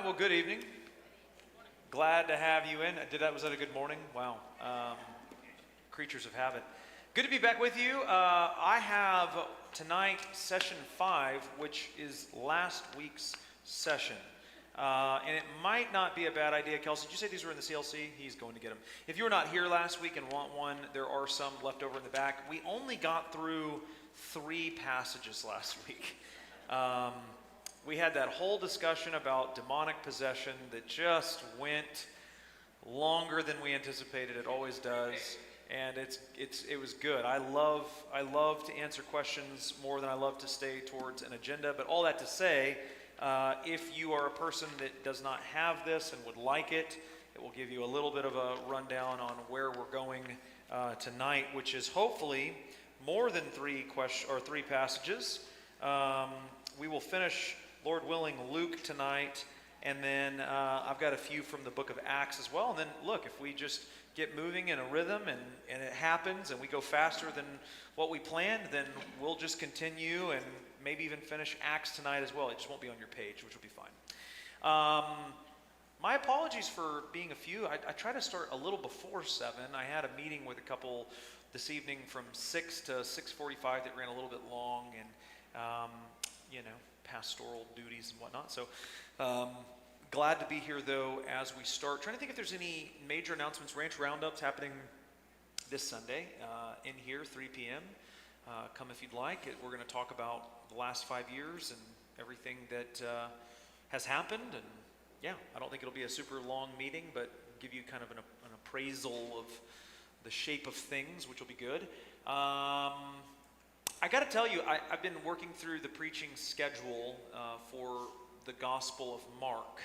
right, well, good evening. Glad to have you in. Was that a good morning? Wow. Creatures of habit. Good to be back with you. I have tonight session 5, which is last week's session. And it might not be a bad idea. Kelsey, did you say these were in the CLC? He's going to get them. If you were not here last week and want one, there are some left over in the back. We only got through 3 passages last week. We had that whole discussion about demonic possession that just went longer than we anticipated. It always does. And it was good. I love to answer questions more than I love to stay towards an agenda. But all that to say, if you are a person that does not have this and would like it, it will give you a little bit of a rundown on where we're going tonight, which is hopefully more than 3 passages. We will finish, Lord willing, Luke tonight, and then I've got a few from the book of Acts as well. And then, look, if we just get moving in a rhythm and it happens and we go faster than what we planned, then we'll just continue and maybe even finish Acts tonight as well. It just won't be on your page, which will be fine. My apologies for being a few. I try to start a little before 7. I had a meeting with a couple this evening from 6 to 6:45 that ran a little bit long, and pastoral duties and whatnot. So glad to be here, though, as we start. Trying to think if there's any major announcements. Ranch Roundups happening this Sunday in here, 3 p.m. Come if you'd like. We're going to talk about the last 5 years and everything that has happened. And yeah, I don't think it'll be a super long meeting, but give you kind of an appraisal of the shape of things, which will be good. I got to tell you, I've been working through the preaching schedule for the Gospel of Mark,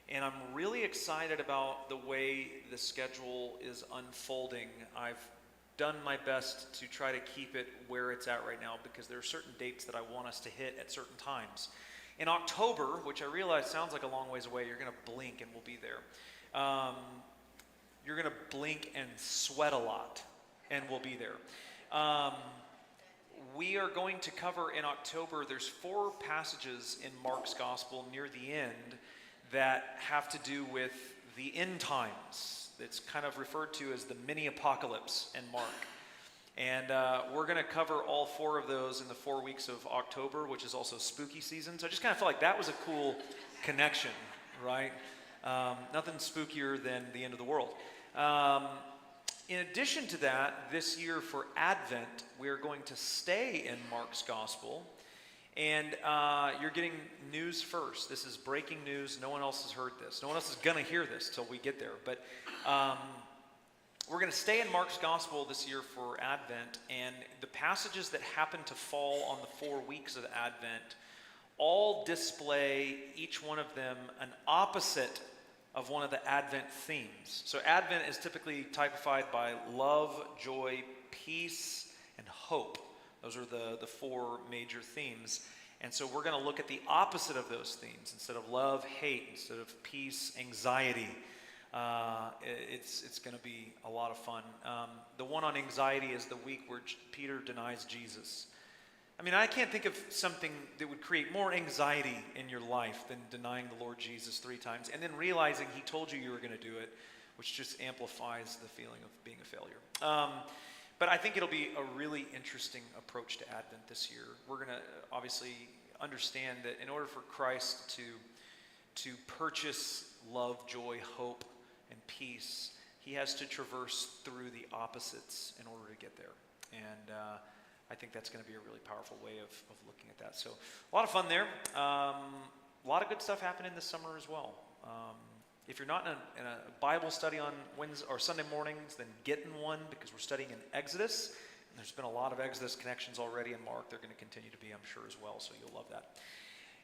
and I'm really excited about the way the schedule is unfolding. I've done my best to try to keep it where it's at right now because there are certain dates that I want us to hit at certain times. In October, which I realize sounds like a long ways away, you're going to blink and we'll be there. You're going to blink and sweat a lot, and we'll be there. We are going to cover in October, there's 4 passages in Mark's Gospel near the end that have to do with the end times. It's kind of referred to as the mini-apocalypse in Mark. And we're going to cover all 4 of those in the 4 weeks of October, which is also spooky season. So I just kind of felt like that was a cool connection, right? Nothing spookier than the end of the world. In addition to that, this year for Advent, we are going to stay in Mark's Gospel. And you're getting news first. This is breaking news. No one else has heard this. No one else is going to hear this till we get there. But we're going to stay in Mark's Gospel this year for Advent. And the passages that happen to fall on the 4 weeks of Advent all display, each one of them, an opposite of one of the Advent themes. So Advent is typically typified by love, joy, peace, and hope. Those are the 4 major themes. And so we're going to look at the opposite of those themes. Instead of love, hate. Instead of peace, anxiety. It's going to be a lot of fun. The one on anxiety is the week where Peter denies Jesus. I mean, I can't think of something that would create more anxiety in your life than denying the Lord Jesus 3 times and then realizing he told you were going to do it, which just amplifies the feeling of being a failure. But I think it'll be a really interesting approach to Advent this year. We're going to obviously understand that in order for Christ to purchase love, joy, hope, and peace, he has to traverse through the opposites in order to get there. And I think that's going to be a really powerful way of looking at that. So a lot of fun there. A lot of good stuff happening this summer as well. If you're not in a Bible study on Wednesday or Sunday mornings, then get in one because we're studying in Exodus. And there's been a lot of Exodus connections already in Mark. They're going to continue to be, I'm sure, as well. So you'll love that.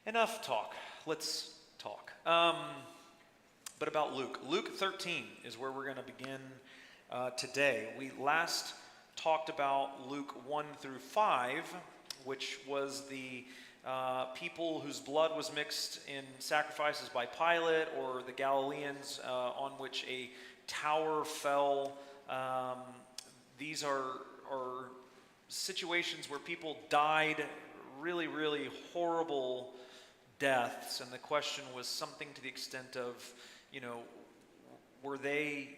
Enough talk. Let's talk. But about Luke. Luke 13 is where we're going to begin today. We last talked about Luke 1 through 5, which was the people whose blood was mixed in sacrifices by Pilate, or the Galileans on which a tower fell. These are situations where people died really, really horrible deaths, and the question was something to the extent of, were they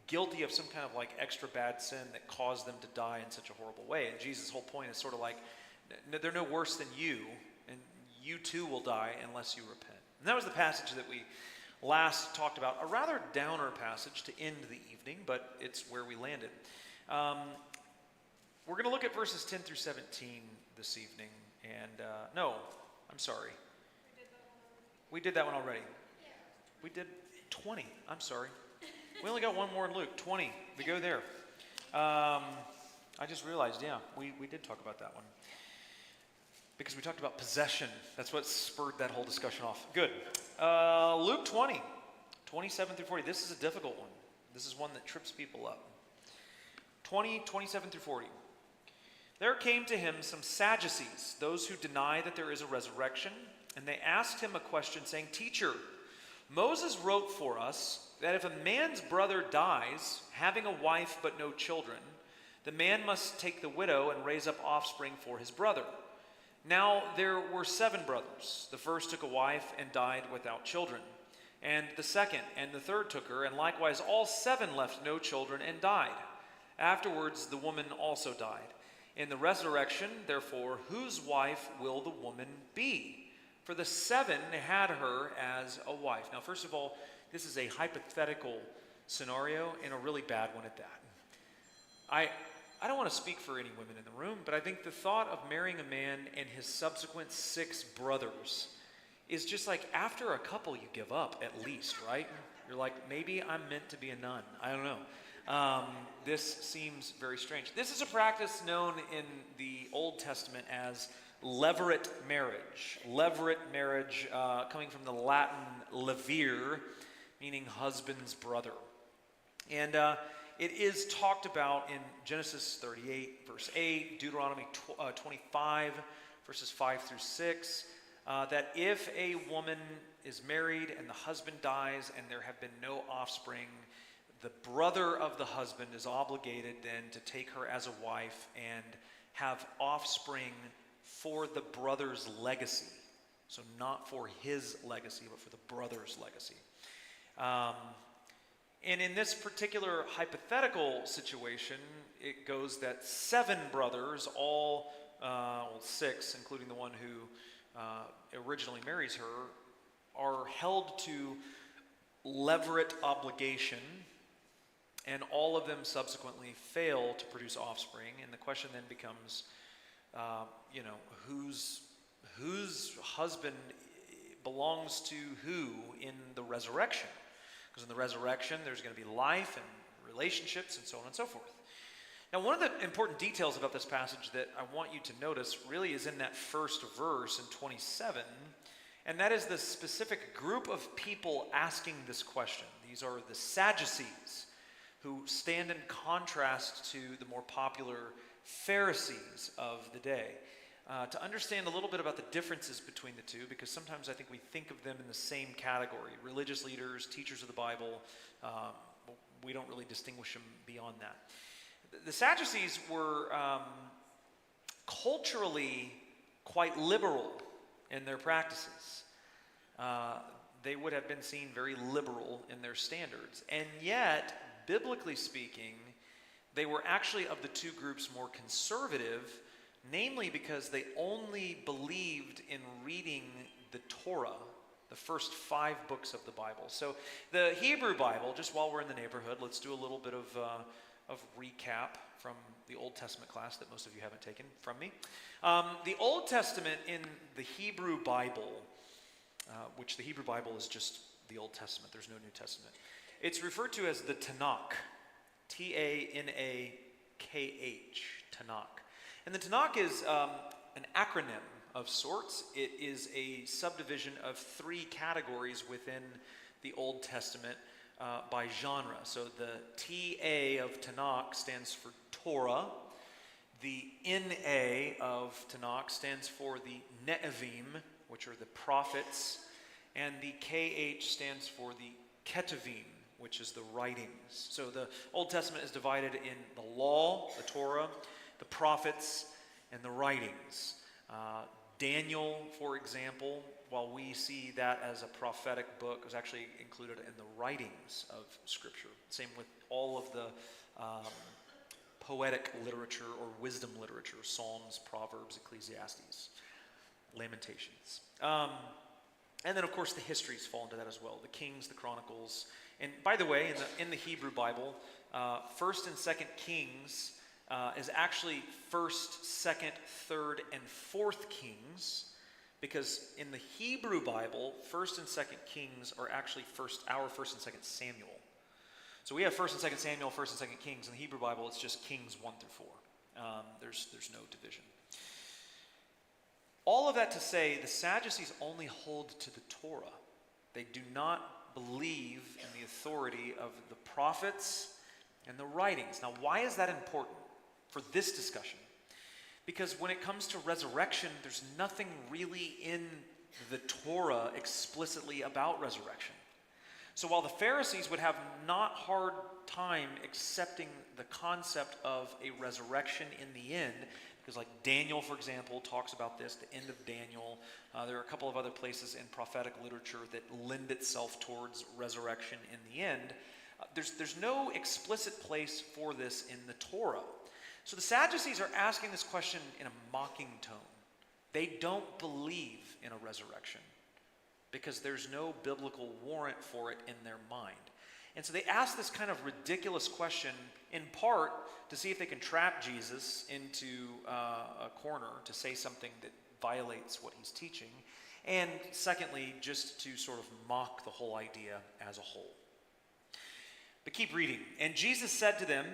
guilty of some kind of like extra bad sin that caused them to die in such a horrible way? And Jesus' whole point is sort of like, they're no worse than you, and you too will die unless you repent. And that was the passage that we last talked about, a rather downer passage to end the evening, but it's where we landed. We're going to look at verses 10 through 17 this evening, and no, I'm sorry. We did that one already. We did 20. I'm sorry. We only got one more in Luke. 20. We go there. I just realized, we did talk about that one. Because we talked about possession. That's what spurred that whole discussion off. Good. Luke 20, 27 through 40. This is a difficult one. This is one that trips people up. 20, 27 through 40. There came to him some Sadducees, those who deny that there is a resurrection, and they asked him a question, saying, "Teacher, Moses wrote for us that if a man's brother dies, having a wife but no children, the man must take the widow and raise up offspring for his brother. Now there were 7 brothers. The first took a wife and died without children. And the second and the third took her, and likewise all 7 left no children and died. Afterwards the woman also died. In the resurrection, therefore, whose wife will the woman be? For the 7 had her as a wife." Now, first of all, this is a hypothetical scenario and a really bad one at that. I don't want to speak for any women in the room, but I think the thought of marrying a man and his subsequent 6 brothers is just like, after a couple you give up at least, right? You're like, maybe I'm meant to be a nun. I don't know. This seems very strange. This is a practice known in the Old Testament as levirate marriage. Levirate marriage, coming from the Latin levir, meaning husband's brother. And it is talked about in Genesis 38, verse 8, Deuteronomy 25, verses 5 through 6, that if a woman is married and the husband dies and there have been no offspring, the brother of the husband is obligated then to take her as a wife and have offspring for the brother's legacy. So not for his legacy, but for the brother's legacy. And in this particular hypothetical situation, it goes that 7 brothers, all 6, including the one who originally marries her, are held to levirate obligation, and all of them subsequently fail to produce offspring. And the question then becomes, whose husband belongs to who in the resurrection? Because in the resurrection, there's going to be life and relationships and so on and so forth. Now, one of the important details about this passage that I want you to notice really is in that first verse in 27, and that is the specific group of people asking this question. These are the Sadducees, who stand in contrast to the more popular Pharisees of the day. To understand a little bit about the differences between the two, because sometimes I think we think of them in the same category. Religious leaders, teachers of the Bible, we don't really distinguish them beyond that. The Sadducees were culturally quite liberal in their practices. They would have been seen very liberal in their standards. And yet, biblically speaking, they were actually of the two groups more conservative, namely because they only believed in reading the Torah, the first 5 books of the Bible. So the Hebrew Bible, just while we're in the neighborhood, let's do a little bit of recap from the Old Testament class that most of you haven't taken from me. The Old Testament in the Hebrew Bible, which the Hebrew Bible is just the Old Testament, there's no New Testament. It's referred to as the Tanakh, Tanakh, Tanakh. And the Tanakh is an acronym of sorts. It is a subdivision of 3 categories within the Old Testament by genre. So the TA of Tanakh stands for Torah. The NA of Tanakh stands for the Ne'evim, which are the prophets. And the KH stands for the Ketuvim, which is the writings. So the Old Testament is divided in the law, the Torah, the prophets, and the writings. Daniel, for example, while we see that as a prophetic book, it was actually included in the writings of Scripture. Same with all of the poetic literature or wisdom literature, Psalms, Proverbs, Ecclesiastes, Lamentations. And then, of course, the histories fall into that as well. The Kings, the Chronicles. And by the way, in the Hebrew Bible, 1st and 2nd Kings is actually 1st, 2nd, 3rd, and 4th Kings, because in the Hebrew Bible, 1st and 2nd Kings are actually our 1st and 2nd Samuel. So we have 1st and 2nd Samuel, 1st and 2nd Kings. In the Hebrew Bible, it's just Kings 1 through 4. There's no division. All of that to say, the Sadducees only hold to the Torah. They do not believe in the authority of the prophets and the writings. Now, why is that important for this discussion? Because when it comes to resurrection, there's nothing really in the Torah explicitly about resurrection. So while the Pharisees would have not hard time accepting the concept of a resurrection in the end, because like Daniel, for example, talks about this, the end of Daniel. There are a couple of other places in prophetic literature that lend itself towards resurrection in the end. There's no explicit place for this in the Torah. So the Sadducees are asking this question in a mocking tone. They don't believe in a resurrection because there's no biblical warrant for it in their mind. And so they ask this kind of ridiculous question, in part to see if they can trap Jesus into a corner to say something that violates what he's teaching, and secondly, just to sort of mock the whole idea as a whole. But keep reading. And Jesus said to them,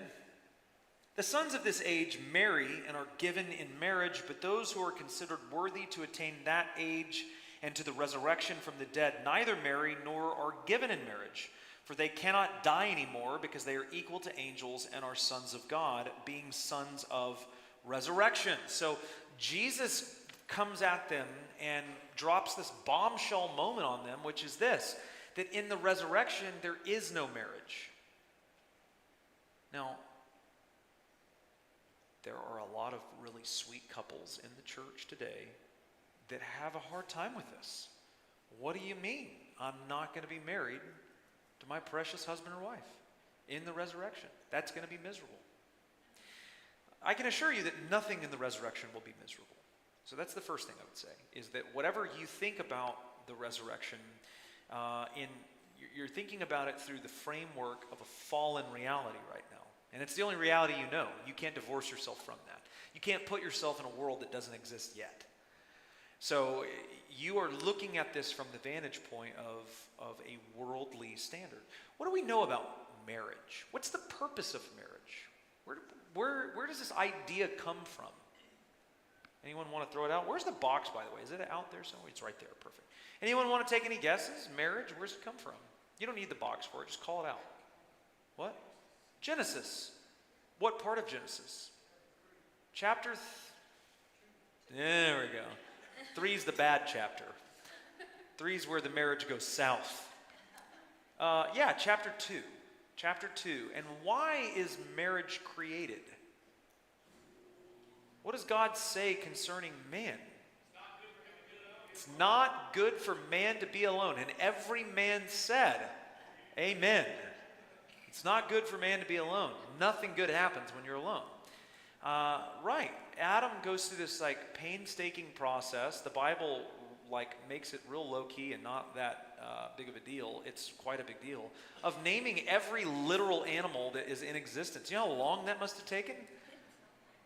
"The sons of this age marry and are given in marriage, but those who are considered worthy to attain that age and to the resurrection from the dead neither marry nor are given in marriage. For they cannot die anymore because they are equal to angels and are sons of God, being sons of resurrection." So Jesus comes at them and drops this bombshell moment on them, which is this, that in the resurrection there is no marriage. Now, there are a lot of really sweet couples in the church today that have a hard time with this. What do you mean? I'm not going to be married to my precious husband or wife in the resurrection. That's going to be miserable. I can assure you that nothing in the resurrection will be miserable. So that's the first thing I would say, is that whatever you think about the resurrection, you're thinking about it through the framework of a fallen reality right now. And it's the only reality you know. You can't divorce yourself from that. You can't put yourself in a world that doesn't exist yet. So you are looking at this from the vantage point of a worldly standard. What do we know about marriage? What's the purpose of marriage? Where does this idea come from? Anyone want to throw it out? Where's the box, by the way? Is it out there somewhere? It's right there. Perfect. Anyone want to take any guesses? Marriage, where's it come from? You don't need the box for it. Just call it out. What? Genesis. What part of Genesis? Chapter there we go. 3's the bad chapter. 3's where the marriage goes south. Chapter 2. Chapter 2. And why is marriage created? What does God say concerning man? It's not good for man to be alone. And every man said, amen. It's not good for man to be alone. Nothing good happens when you're alone. Right. Adam goes through this painstaking process. The Bible makes it real low-key and not that big of a deal. It's quite a big deal. Of naming every literal animal that is in existence. You know how long that must have taken?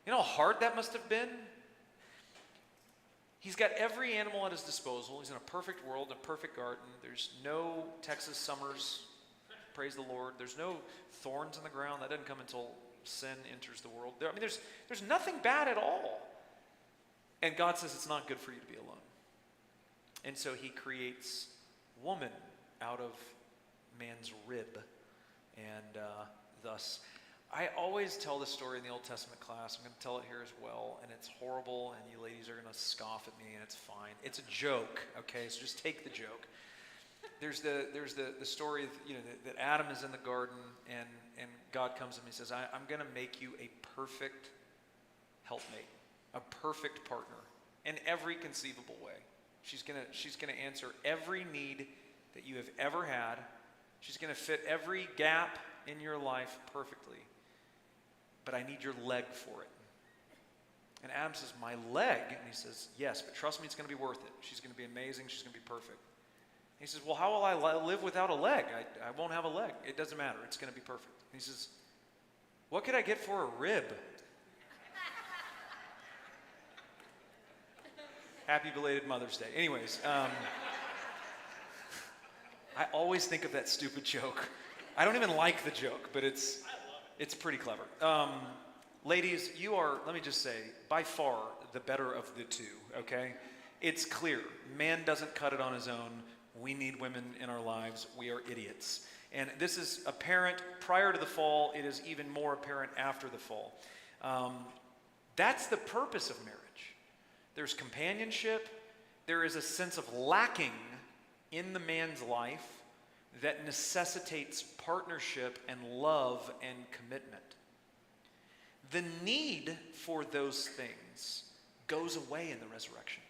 You know how hard that must have been? He's got every animal at his disposal. He's in a perfect world, a perfect garden. There's no Texas summers. Praise the Lord. There's no thorns in the ground. That doesn't come until sin enters the world. There's nothing bad at all. And God says it's not good for you to be alone. And so he creates woman out of man's rib. And thus, I always tell this story in the Old Testament class. I'm going to tell it here as well. And it's horrible, and you ladies are going to scoff at me, and it's fine. It's a joke, okay? So just take the joke. There's the story of, that Adam is in the garden, and God comes to him and says, I'm going to make you a perfect helpmate, a perfect partner in every conceivable way. She's gonna answer every need that you have ever had. She's gonna fit every gap in your life perfectly. But I need your leg for it. And Adam says, my leg? And he says, yes, but trust me, it's gonna be worth it. She's gonna be amazing, she's gonna be perfect. He says, well, how will I live without a leg? I won't have a leg. It doesn't matter. It's going to be perfect. He says, what could I get for a rib? Happy belated Mother's Day. Anyways, I always think of that stupid joke. I don't even like the joke, but it's pretty clever. Ladies, you are, let me just say, by far the better of the two, okay? It's clear. Man doesn't cut it on his own. We need women in our lives. We are idiots. And this is apparent prior to the fall. It is even more apparent after the fall. That's the purpose of marriage. There's companionship. There is a sense of lacking in the man's life that necessitates partnership and love and commitment. The need for those things goes away in the resurrection,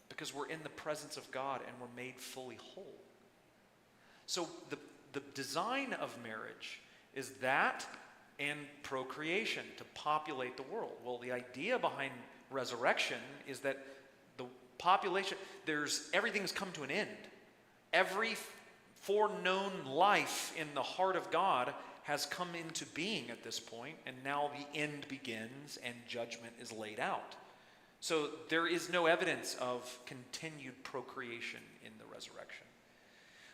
because we're in the presence of God and we're made fully whole. So the design of marriage is that and procreation, to populate the world. Well, the idea behind resurrection is that the population, everything's come to an end. Every foreknown life in the heart of God has come into being at this point, and now the end begins and judgment is laid out. So there is no evidence of continued procreation in the resurrection.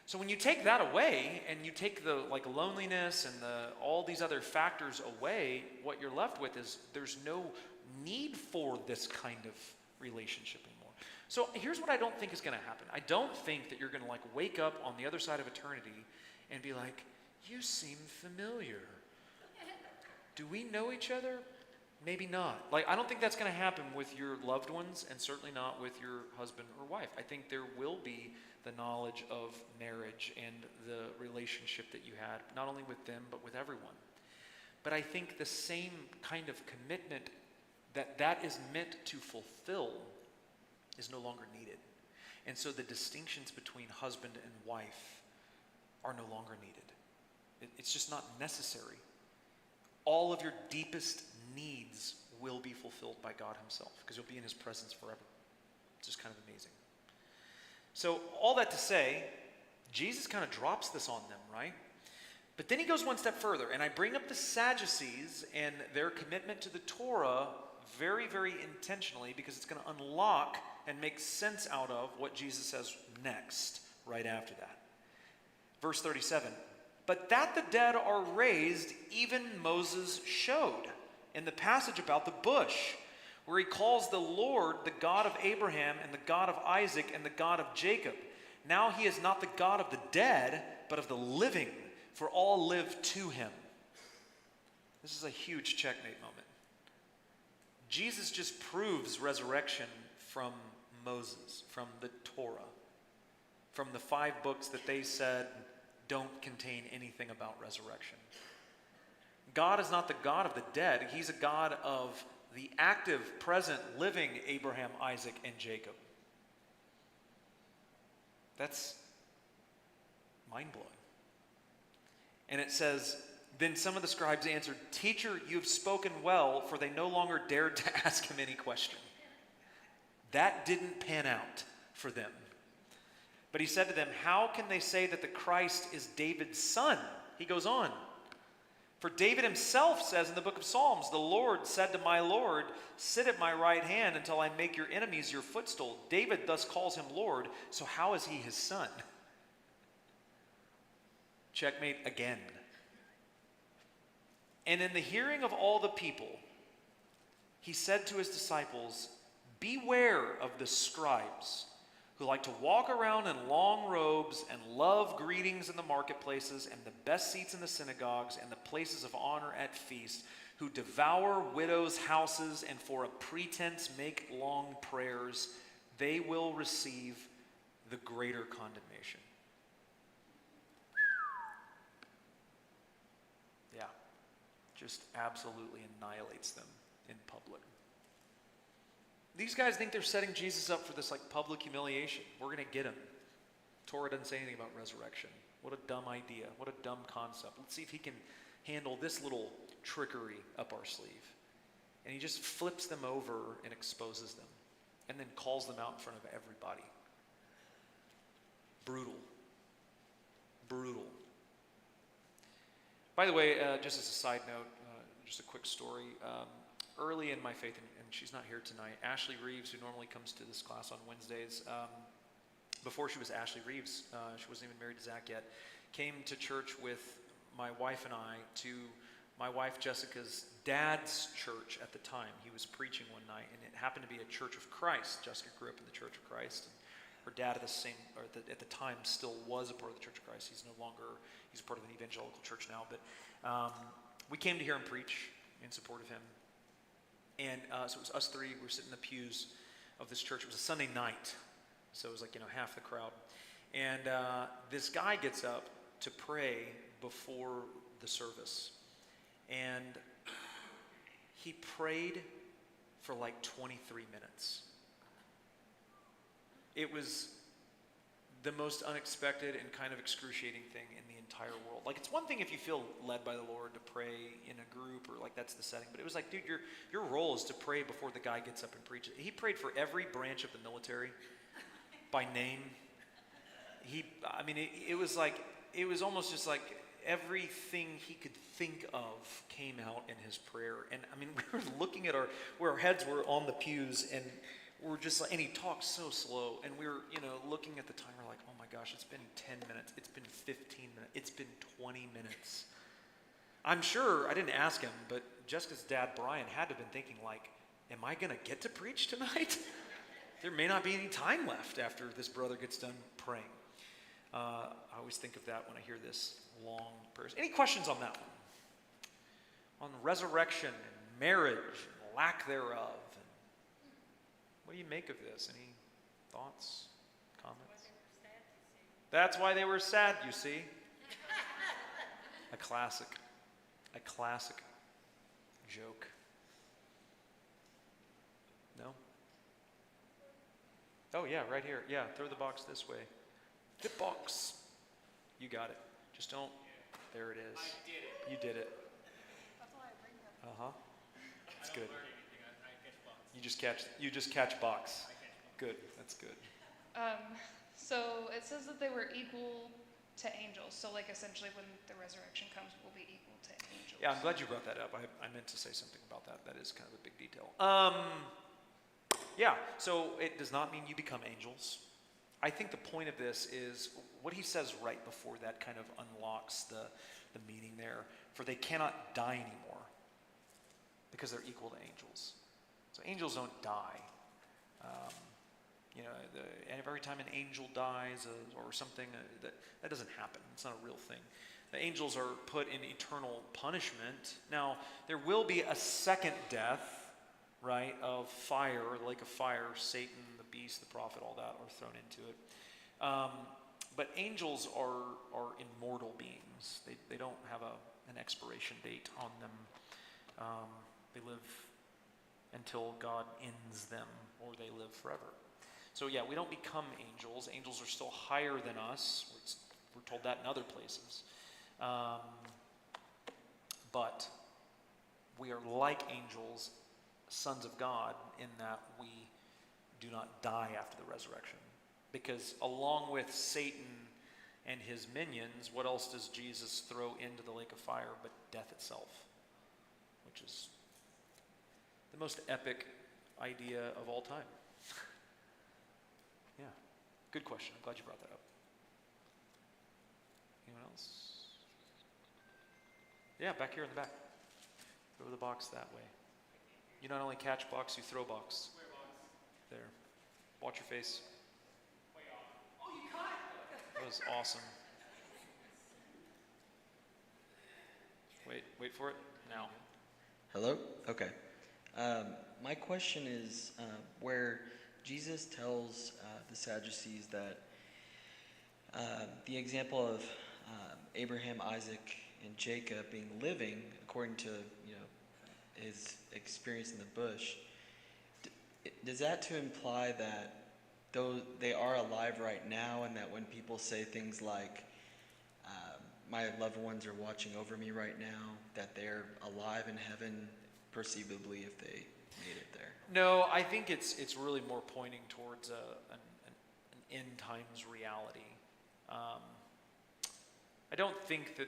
So when you take that away, and you take the loneliness and all these other factors away, what you're left with is there's no need for this kind of relationship anymore. So here's what I don't think is going to happen. I don't think that you're going to wake up on the other side of eternity and be like, you seem familiar. Do we know each other? Maybe not. I don't think that's going to happen with your loved ones, and certainly not with your husband or wife. I think there will be the knowledge of marriage and the relationship that you had, not only with them, but with everyone. But I think the same kind of commitment that is meant to fulfill is no longer needed. And so the distinctions between husband and wife are no longer needed. It's just not necessary. All of your deepest needs will be fulfilled by God himself, because you'll be in his presence forever. It's just kind of amazing. So all that to say, Jesus kind of drops this on them, right? But then he goes one step further, and I bring up the Sadducees and their commitment to the Torah very, very intentionally, because it's going to unlock and make sense out of what Jesus says next, right after that. Verse 37, but that the dead are raised, even Moses showed in the passage about the bush, where he calls the Lord the God of Abraham and the God of Isaac and the God of Jacob. Now he is not the God of the dead, but of the living, for all live to him. This is a huge checkmate moment. Jesus just proves resurrection from Moses, from the Torah, from the 5 books that they said don't contain anything about resurrection. God is not the God of the dead. He's a God of the active, present, living Abraham, Isaac, and Jacob. That's mind-blowing. And it says, then some of the scribes answered, teacher, you have spoken well, for they no longer dared to ask him any question. That didn't pan out for them. But he said to them, how can they say that the Christ is David's son? He goes on. For David himself says in the book of Psalms, the Lord said to my Lord, sit at my right hand until I make your enemies your footstool. David thus calls him Lord, so how is he his son? Checkmate again. And in the hearing of all the people, he said to his disciples, beware of the scribes who like to walk around in long robes and love greetings in the marketplaces and the best seats in the synagogues and the places of honor at feasts, who devour widows' houses and for a pretense make long prayers. They will receive the greater condemnation. Yeah, just absolutely annihilates them in public. These guys think they're setting Jesus up for this like public humiliation. We're going to get him. Torah doesn't say anything about resurrection. What a dumb idea. What a dumb concept. Let's see if he can handle this little trickery up our sleeve. And he just flips them over and exposes them. And then calls them out in front of everybody. Brutal. Brutal. By the way, just as a side note, just a quick story. Early in my faith, and she's not here tonight, Ashley Reeves, who normally comes to this class on Wednesdays, before she was Ashley Reeves, she wasn't even married to Zach yet, came to church with my wife and I to my wife Jessica's dad's church at the time. He was preaching one night, and it happened to be a Church of Christ. Jessica grew up in the Church of Christ. And her dad at the time still was a part of the Church of Christ. He's no longer, he's a part of an evangelical church now. But we came to hear him preach in support of him. And so it was us three. We were sitting in the pews of this church. It was a Sunday night. So it was like, half the crowd. And this guy gets up to pray before the service. And he prayed for like 23 minutes. It was the most unexpected and kind of excruciating thing in the entire world. Like, it's one thing if you feel led by the Lord to pray in a group or like that's the setting, but it was like, dude, your role is to pray before the guy gets up and preaches. He prayed for every branch of the military by name. It was almost just like everything he could think of came out in his prayer. And we were looking at where our heads were on the pews, and we're just like, and he talked so slow, and we were, looking at the time, we're like, oh my gosh, it's been 10 minutes, it's been 15 minutes, it's been 20 minutes. I'm sure, I didn't ask him, but Jessica's dad, Brian, had to have been thinking like, am I going to get to preach tonight? There may not be any time left after this brother gets done praying. I always think of that when I hear this long prayers. Any questions on that one? On resurrection and marriage and lack thereof. What do you make of this? Any thoughts, comments? That's why they were sad, you see. A classic joke. No? Oh yeah, right here. Yeah, throw the box this way. The box. You got it. Just don't. There it is. I did it. You did it. That's why I bring them. That's good. You just catch box. Good. That's good. So it says that they were equal to angels. So like essentially when the resurrection comes, we'll be equal to angels. Yeah, I'm glad you brought that up. I meant to say something about that. That is kind of a big detail. Yeah, so it does not mean you become angels. I think the point of this is what he says right before that kind of unlocks the meaning there. For they cannot die anymore because they're equal to angels. So angels don't die. And every time an angel dies or something, that doesn't happen. It's not a real thing. The angels are put in eternal punishment. Now, there will be a second death, right, of fire, lake of fire. Satan, the beast, the prophet, all that are thrown into it. But angels are immortal beings. They don't have an expiration date on them. They live until God ends them, or they live forever. So yeah, we don't become angels. Angels are still higher than us. We're told that in other places. But we are like angels, sons of God, in that we do not die after the resurrection. Because along with Satan and his minions, what else does Jesus throw into the lake of fire but death itself? Which is the most epic idea of all time. Yeah, good question. I'm glad you brought that up. Anyone else? Yeah, back here in the back. Throw the box that way. You not only catch box, you throw box. Where box? There. Watch your face. Way off. Oh, you caught it! That was awesome. Wait for it. Now. Hello? Okay. My question is where Jesus tells the Sadducees that the example of Abraham, Isaac, and Jacob being living according to his experience in the bush, does that to imply that though they are alive right now, and that when people say things like, my loved ones are watching over me right now, that they're alive in heaven, perceivably, if they made it there? No, I think it's really more pointing towards an end times reality. I don't think that.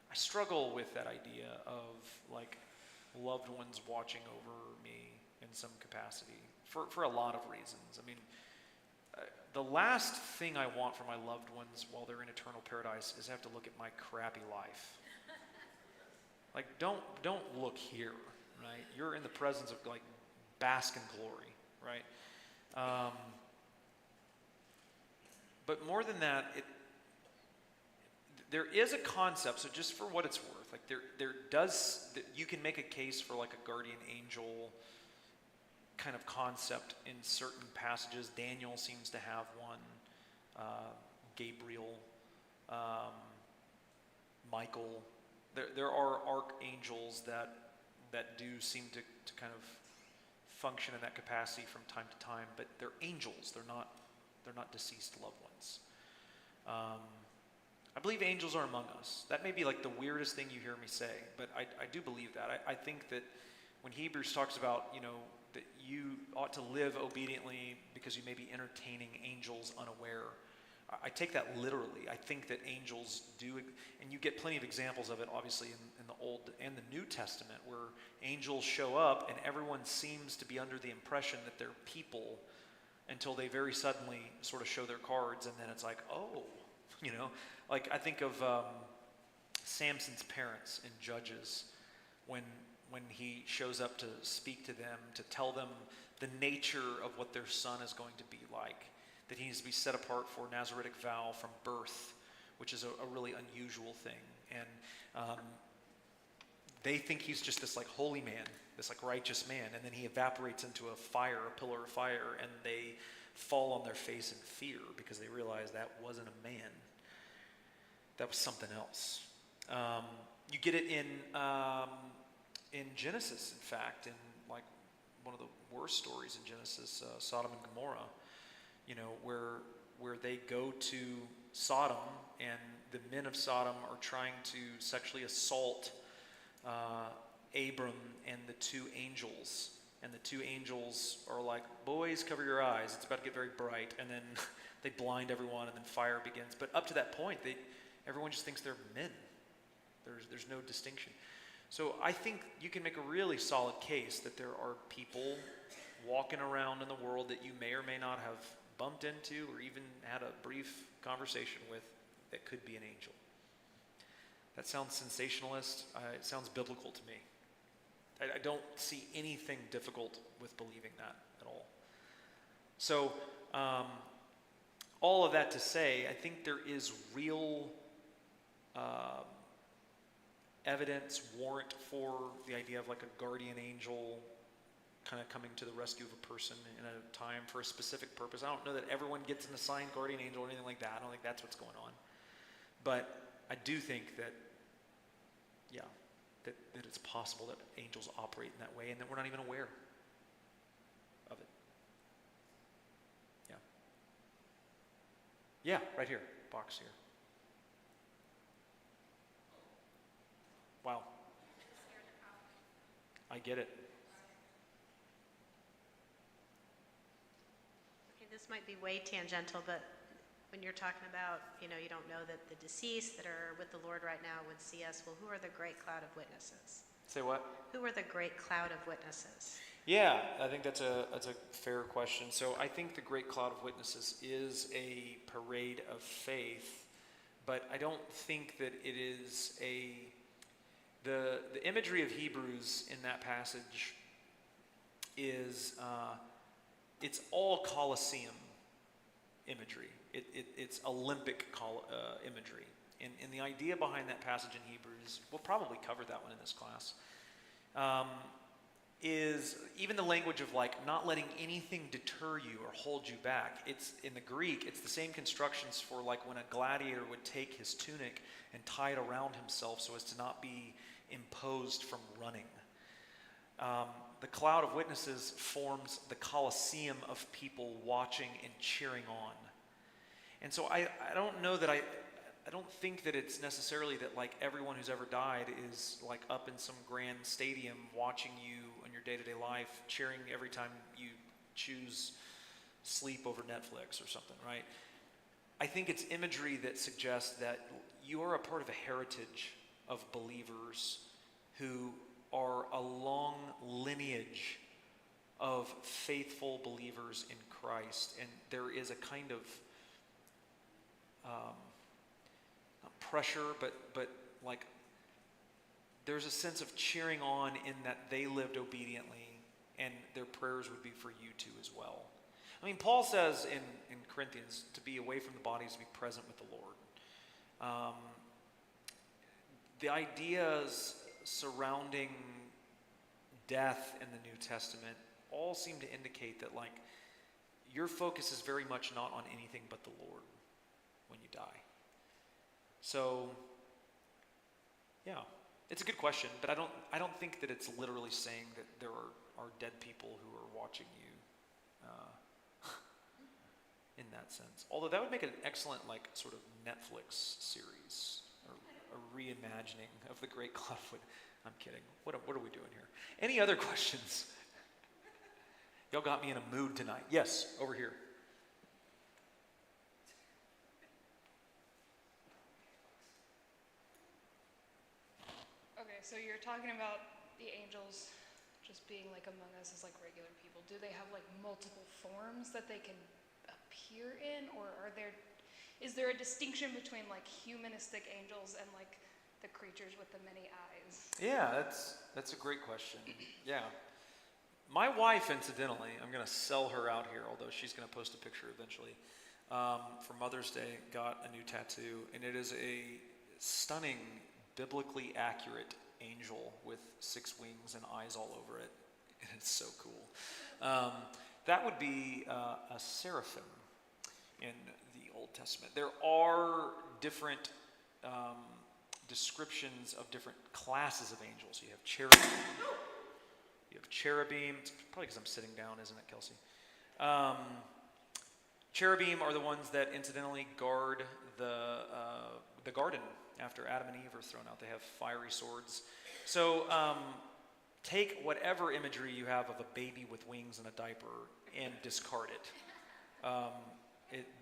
I struggle with that idea of like loved ones watching over me in some capacity for a lot of reasons. I mean, the last thing I want for my loved ones while they're in eternal paradise is have to look at my crappy life. Like, don't look here, right? You're in the presence of, like, bask in glory, right? But more than that, there is a concept. So just for what it's worth, like you can make a case for like a guardian angel kind of concept in certain passages. Daniel seems to have one. Gabriel, Michael. There are archangels that do seem to kind of function in that capacity from time to time, but they're angels. They're not deceased loved ones. I believe angels are among us. That may be like the weirdest thing you hear me say, but I do believe that. I think that when Hebrews talks about, that you ought to live obediently because you may be entertaining angels unaware, I take that literally. I think that angels do, and you get plenty of examples of it, obviously, in the Old and the New Testament, where angels show up and everyone seems to be under the impression that they're people until they very suddenly sort of show their cards, and then it's like, oh, like I think of Samson's parents in Judges, when he shows up to speak to them, to tell them the nature of what their son is going to be like, that he needs to be set apart for Nazaritic vow from birth, which is a really unusual thing. And they think he's just this like holy man, this like righteous man, and then he evaporates into a pillar of fire, and they fall on their face in fear because they realize that wasn't a man. That was something else. You get it in Genesis, in fact, in like one of the worst stories in Genesis, Sodom and Gomorrah, where they go to Sodom, and the men of Sodom are trying to sexually assault Abram and the two angels. And the two angels are like, boys, cover your eyes. It's about to get very bright. And then they blind everyone, and then fire begins. But up to that point, everyone just thinks they're men. There's no distinction. So I think you can make a really solid case that there are people walking around in the world that you may or may not have bumped into or even had a brief conversation with that could be an angel. That sounds sensationalist. It sounds biblical to me. I don't see anything difficult with believing that at all. So all of that to say, I think there is real evidence, warrant for the idea of like a guardian angel kind of coming to the rescue of a person in a time for a specific purpose. I don't know that everyone gets an assigned guardian angel or anything like that. I don't think that's what's going on. But I do think that, that it's possible that angels operate in that way and that we're not even aware of it. Yeah, right here, box here. Wow. I get it. Okay, this might be way tangential, but when you're talking about, you don't know that the deceased that are with the Lord right now would see us, well, who are the great cloud of witnesses? Say what? Who are the great cloud of witnesses? Yeah, I think that's a fair question. So I think the great cloud of witnesses is a parade of faith, but I don't think that it is the imagery of Hebrews in that passage is it's all Colosseum imagery. It's Olympic imagery. And the idea behind that passage in Hebrews, we'll probably cover that one in this class, is even the language of like not letting anything deter you or hold you back. It's in the Greek, it's the same constructions for like when a gladiator would take his tunic and tie it around himself so as to not be imposed from running. The cloud of witnesses forms the coliseum of people watching and cheering on. And so I don't know that I don't think that it's necessarily that like everyone who's ever died is like up in some grand stadium watching you in your day-to-day life, cheering every time you choose sleep over Netflix or something, right? I think it's imagery that suggests that you are a part of a heritage of believers who are a long lineage of faithful believers in Christ. And there is a kind of not pressure, but like there's a sense of cheering on in that they lived obediently, and their prayers would be for you too as well. I mean, Paul says in Corinthians to be away from the body is to be present with the Lord. The ideas surrounding death in the New Testament all seem to indicate that like your focus is very much not on anything but the Lord when you die. So, yeah, it's a good question, but I don't think that it's literally saying that there are dead people who are watching you in that sense. Although that would make an excellent like sort of Netflix series or a reimagining of the Great Cloud. I'm kidding. What are we doing here? Any other questions? Y'all got me in a mood tonight. Yes, over here. Okay, so you're talking about the angels just being like among us as like regular people. Do they have like multiple forms that they can appear in, or is there a distinction between like humanistic angels and like the creatures with the many eyes? Yeah, that's a great question. Yeah. My wife, incidentally, I'm going to sell her out here, although she's going to post a picture eventually, for Mother's Day, got a new tattoo, and it is a stunning, biblically accurate angel with 6 wings and eyes all over it. And it's so cool. That would be a seraphim in the Old Testament. There are different descriptions of different classes of angels. You have cherubim. It's probably because I'm sitting down, isn't it, Kelsey? Cherubim are the ones that incidentally guard the garden after Adam and Eve are thrown out. They have fiery swords. So take whatever imagery you have of a baby with wings and a diaper and discard it.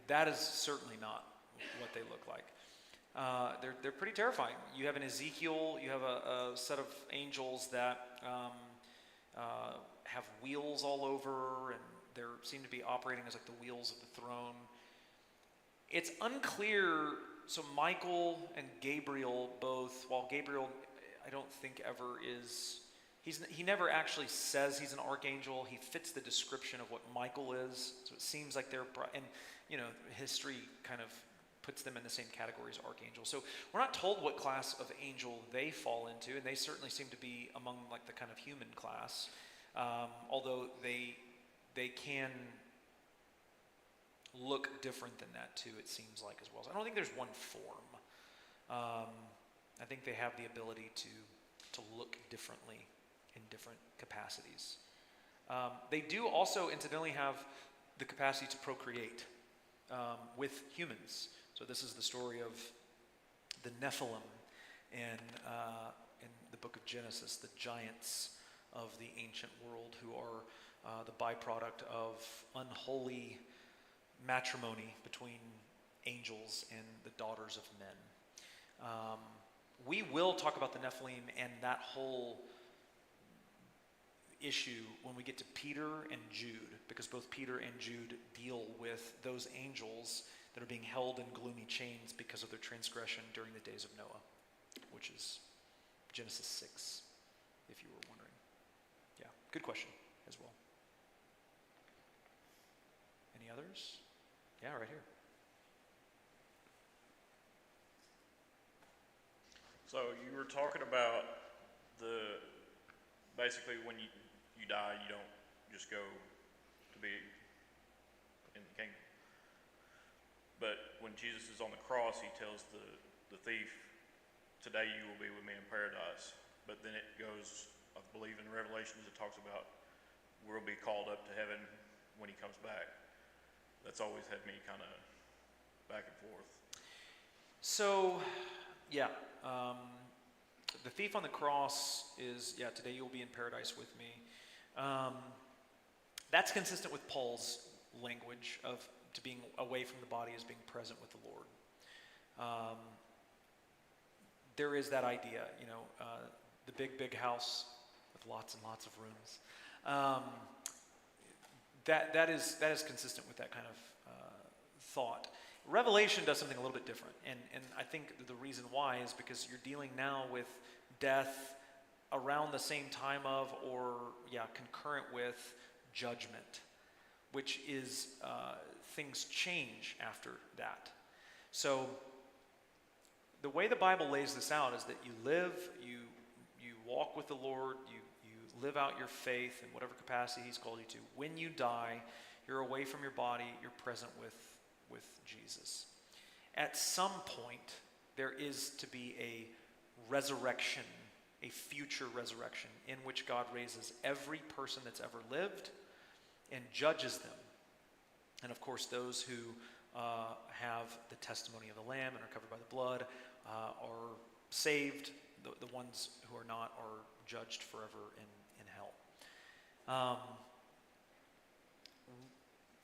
That is certainly not what they look like. They're pretty terrifying. You have an Ezekiel, you have a set of angels that have wheels all over, and they seem to be operating as like the wheels of the throne. It's unclear. So Michael and Gabriel both, while Gabriel I don't think ever is, he never actually says he's an archangel. He fits the description of what Michael is. So it seems like they're, and you know, history kind of puts them in the same category as archangels. So we're not told what class of angel they fall into, and they certainly seem to be among like the kind of human class, although they can look different than that too, it seems like, as well. So I don't think there's one form. I think they have the ability to look differently in different capacities. They do also incidentally have the capacity to procreate with humans. So this is the story of the Nephilim in the book of Genesis, the giants of the ancient world who are the byproduct of unholy matrimony between angels and the daughters of men. We will talk about the Nephilim and that whole issue when we get to Peter and Jude, because both Peter and Jude deal with those angels that are being held in gloomy chains because of their transgression during the days of Noah, which is Genesis 6, if you were wondering. Yeah, good question as well. Any others? Yeah, right here. So you were talking about basically when you die, you don't just go to be in the kingdom. But when Jesus is on the cross, he tells the thief, today you will be with me in paradise. But then it goes believe in Revelations it talks about we'll be called up to heaven when he comes back. That's always had me kind of back and forth. So, yeah, the thief on the cross is, today you'll be in paradise with me. That's consistent with Paul's language of to being away from the body as being present with the Lord. There is that idea, the big house with lots and lots of rooms. That is consistent with that kind of thought. Revelation does something a little bit different, and I think the reason why is because you're dealing now with death around the same time of, or concurrent with judgment, which is things change after that. So the way the Bible lays this out is that you live, you walk with the Lord, you live out your faith in whatever capacity He's called you to. When you die, you're away from your body, you're present with Jesus. At some point, there is to be a resurrection, a future resurrection, in which God raises every person that's ever lived and judges them. And of course, those who have the testimony of the Lamb and are covered by the blood are saved. The ones who are not are judged forever in hell.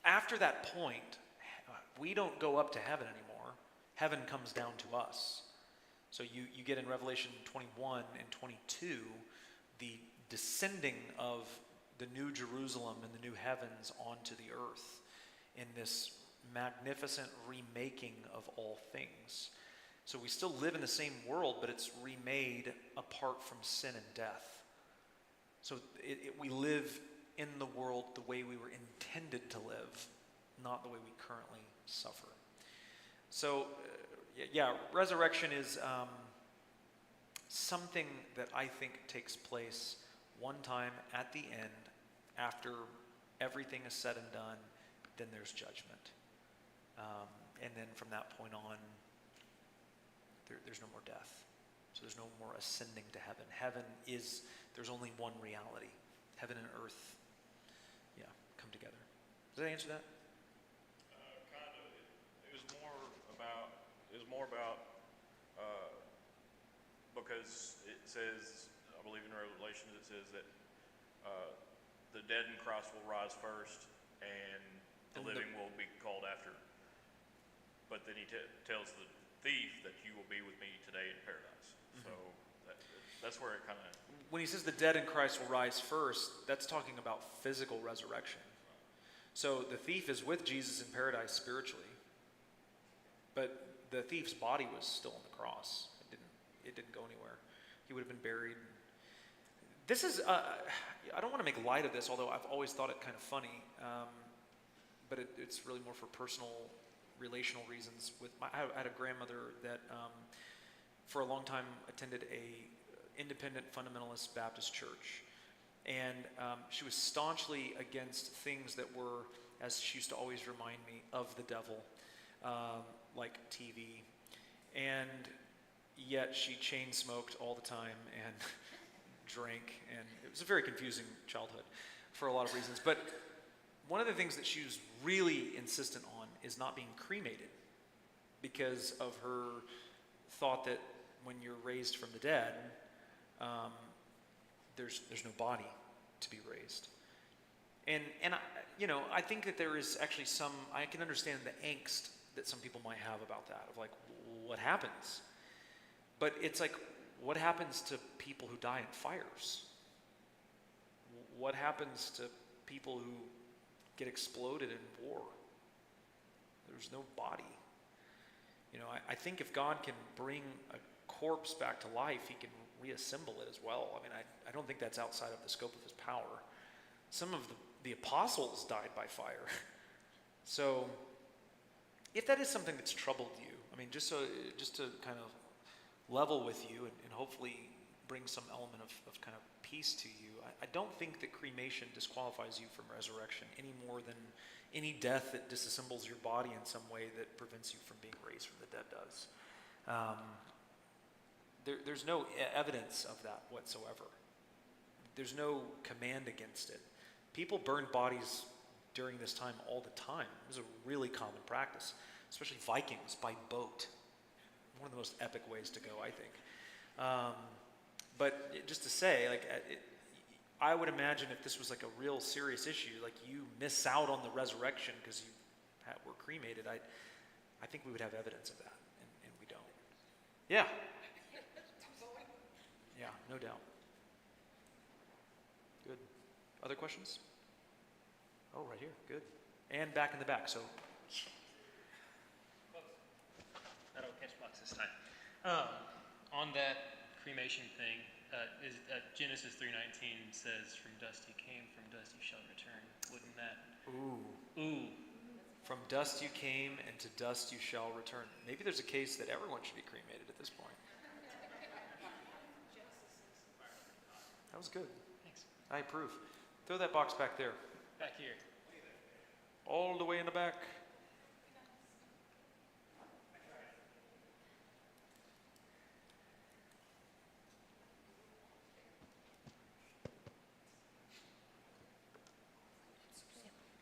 After that point, we don't go up to heaven anymore. Heaven comes down to us. So you get in Revelation 21 and 22 the descending of the new Jerusalem and the new heavens onto the earth in this magnificent remaking of all things. So we still live in the same world, but it's remade apart from sin and death. So we live in the world the way we were intended to live, not the way we currently suffer. So, resurrection is something that I think takes place one time at the end, after everything is said and done. Then there's judgment. And then from that point on, there's no more death. So there's no more ascending to heaven. There's only one reality. Heaven and earth, come together. Does that answer that? Kind of. It was more about because it says, I believe in Revelations, it says that the dead in Christ will rise first, and the living will be called after. But then he tells the thief that you will be with me today in paradise. Mm-hmm. So that's where it kind of... When he says the dead in Christ will rise first, that's talking about physical resurrection. So the thief is with Jesus in paradise spiritually, but the thief's body was still on the cross. It didn't go anywhere. He would have been buried. This is, I don't want to make light of this, although I've always thought it kind of funny, but it's really more for personal, relational reasons. I had a grandmother that for a long time attended a independent fundamentalist Baptist church. And she was staunchly against things that were, as she used to always remind me, of the devil, like TV. And yet she chain smoked all the time and drank, and it was a very confusing childhood for a lot of reasons. But one of the things that she was really insistent on is not being cremated, because of her thought that when you're raised from the dead, there's no body to be raised. And I think that there is actually I can understand the angst that some people might have about that, of like, what happens? But it's like, what happens to people who die in fires? What happens to people who get exploded in war? There's no body. I think if God can bring a corpse back to life, He can reassemble it as well. I mean, I don't think that's outside of the scope of His power. Some of the apostles died by fire. So, if that is something that's troubled you, I mean, just to kind of level with you and hopefully bring some element of kind of peace to you, I don't think that cremation disqualifies you from resurrection any more than any death that disassembles your body in some way that prevents you from being raised from the dead does. There's no evidence of that whatsoever. there's no command against it. People burned bodies during this time all the time. It was a really common practice, especially Vikings by boat. One of the most epic ways to go, I think. But just to say, like, I would imagine if this was like a real serious issue, like you miss out on the resurrection because you were cremated, I think we would have evidence of that, and we don't. Yeah. Yeah, no doubt. Good. Other questions? Oh, right here. Good. And back in the back. So, I don't catch box this time. On that cremation thing, Genesis 3:19 says, "From dust you came, from dust you shall return." Wouldn't that? Ooh. From dust you came, and to dust you shall return. Maybe there's a case that everyone should be cremated at this point. That was good. Thanks. I approve. Throw that box back there. Back here. All the way in the back.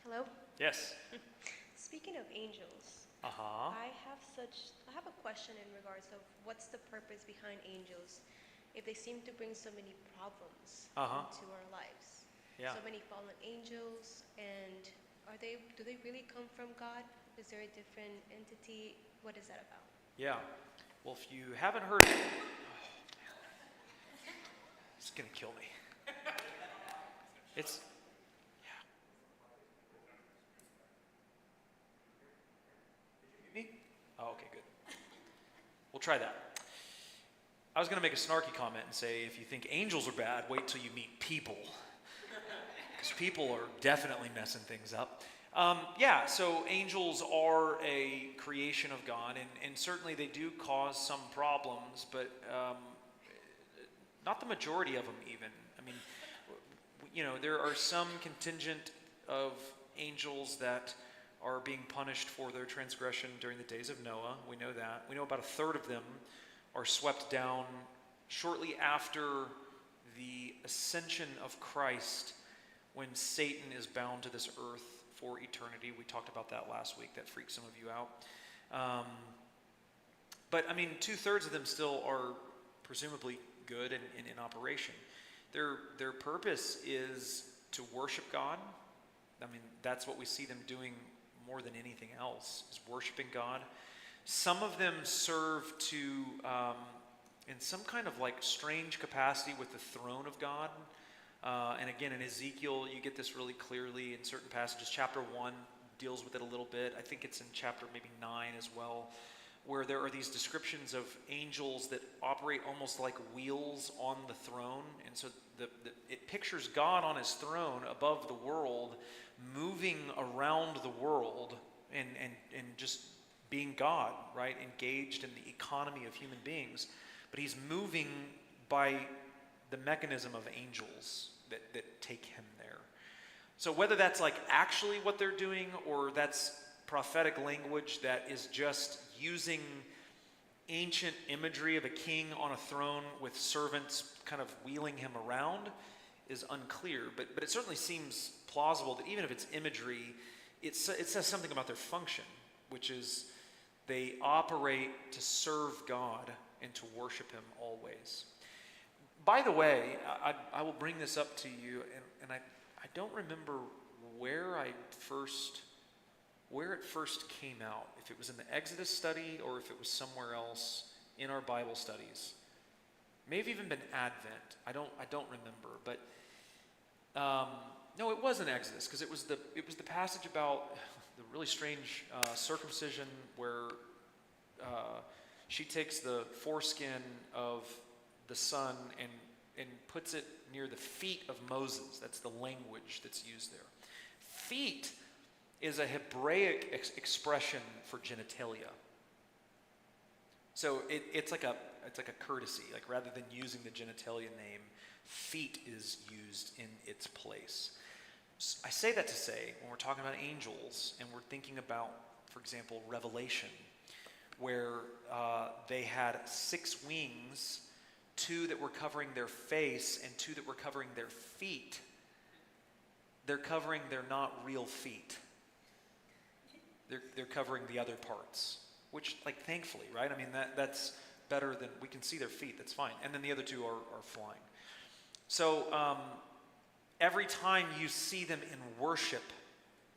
Hello? Yes. Speaking of angels, Uh-huh. I have a question in regards of what's the purpose behind angels if they seem to bring so many problems into our lives. Yeah. So many fallen angels, and do they really come from God? Is there a different entity? What is that about? Yeah. Well, if you haven't heard it, it's going to kill me. It's, yeah. Me? Oh, okay, good. We'll try that. I was going to make a snarky comment and say, if you think angels are bad, wait till you meet people. Because people are definitely messing things up. Yeah, so angels are a creation of God, and certainly they do cause some problems, but not the majority of them even. I mean, you know, there are some contingent of angels that are being punished for their transgression during the days of Noah. We know that. We know about a third of them are swept down shortly after the ascension of Christ, when Satan is bound to this earth for eternity. We talked about that last week. That freaked some of you out. But I mean, 2/3 of them still are presumably good and in operation. Their purpose is to worship God. I mean, that's what we see them doing more than anything else, is worshiping God. Some of them serve to, in some kind of like strange capacity, with the throne of God. And again, in Ezekiel, you get this really clearly in certain passages. Chapter 1 deals with it a little bit. I think it's in chapter maybe 9 as well, where there are these descriptions of angels that operate almost like wheels on the throne. And so it pictures God on his throne above the world, moving around the world and just being God, right? Engaged in the economy of human beings. But he's moving by the mechanism of angels that take him there. So whether that's like actually what they're doing, or that's prophetic language that is just using ancient imagery of a king on a throne with servants kind of wheeling him around, is unclear. But it certainly seems plausible that even if it's imagery, it says something about their function, which is they operate to serve God and to worship him always. By the way, I will bring this up to you, and I don't remember where it first came out, if it was in the Exodus study or if it was somewhere else in our Bible studies. May have even been Advent. I don't remember, but no, it was in Exodus, because it was the passage about the really strange circumcision where she takes the foreskin of the son and puts it near the feet of Moses. That's the language that's used there. Feet is a Hebraic expression for genitalia. So it's like a courtesy. Like, rather than using the genitalia name, feet is used in its place. I say that to say, when we're talking about angels and we're thinking about, for example, Revelation, where they had 6 wings 2 that were covering their face, and 2 that were covering their feet, they're covering their not real feet. They're covering the other parts, which, like, thankfully, right? I mean, that's better than, we can see their feet, that's fine. And then the other 2 are flying. So every time you see them in worship,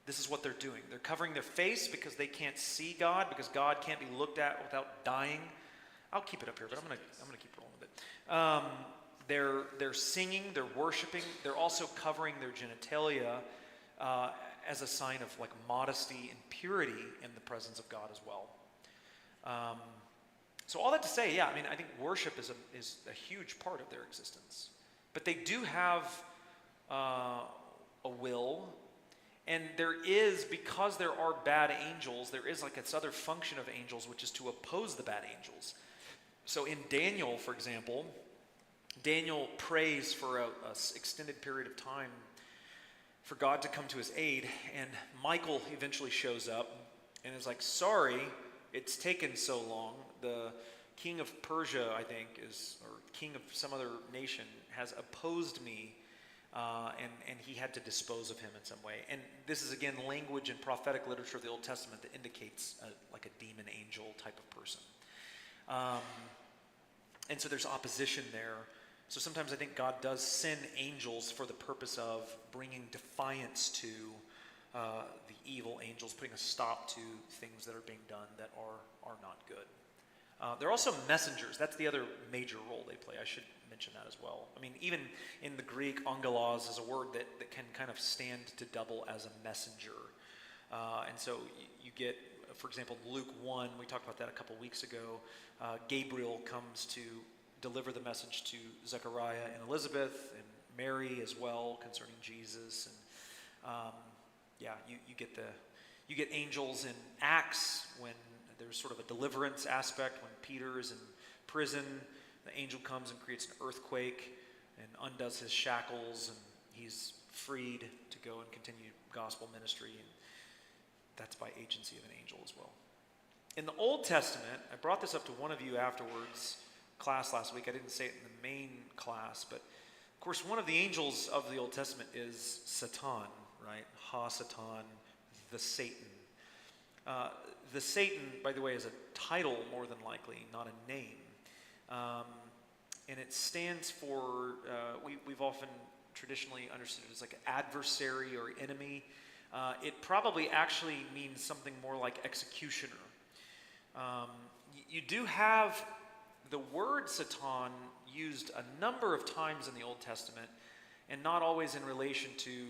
this is what they're doing. They're covering their face because they can't see God, because God can't be looked at without dying. I'll keep it up here, but I'm gonna keep rolling with it. They're singing, they're worshiping. They're also covering their genitalia as a sign of, like, modesty and purity in the presence of God as well. So all that to say, yeah, I mean, I think worship is a huge part of their existence. But they do have a will, and there is, because there are bad angels, there is like this other function of angels, which is to oppose the bad angels. So in Daniel, for example, Daniel prays for a extended period of time for God to come to his aid, and Michael eventually shows up and is like, sorry, it's taken so long. The king of Persia, I think, or king of some other nation, has opposed me, and he had to dispose of him in some way. And this is, again, language in prophetic literature of the Old Testament that indicates like a demon angel type of person. And so there's opposition there. So sometimes I think God does send angels for the purpose of bringing defiance to the evil angels, putting a stop to things that are being done that are not good. They're also messengers. That's the other major role they play. I should mention that as well. I mean, even in the Greek, angelos is a word that can kind of stand to double as a messenger. And so you get, for example, Luke 1, we talked about that a couple weeks ago. Gabriel comes to deliver the message to Zechariah and Elizabeth and Mary as well concerning Jesus. And you get angels in Acts when there's sort of a deliverance aspect. When Peter is in prison, the angel comes and creates an earthquake and undoes his shackles, and he's freed to go and continue gospel ministry. And that's by agency of an angel as well. In the Old Testament, I brought this up to one of you afterwards, class last week. I didn't say it in the main class, but of course one of the angels of the Old Testament is Satan, right? Ha-Satan, the Satan. The Satan, by the way, is a title more than likely, not a name. And it stands for, we've often traditionally understood it as like adversary or enemy. It probably actually means something more like executioner. You do have the word Satan used a number of times in the Old Testament, and not always in relation to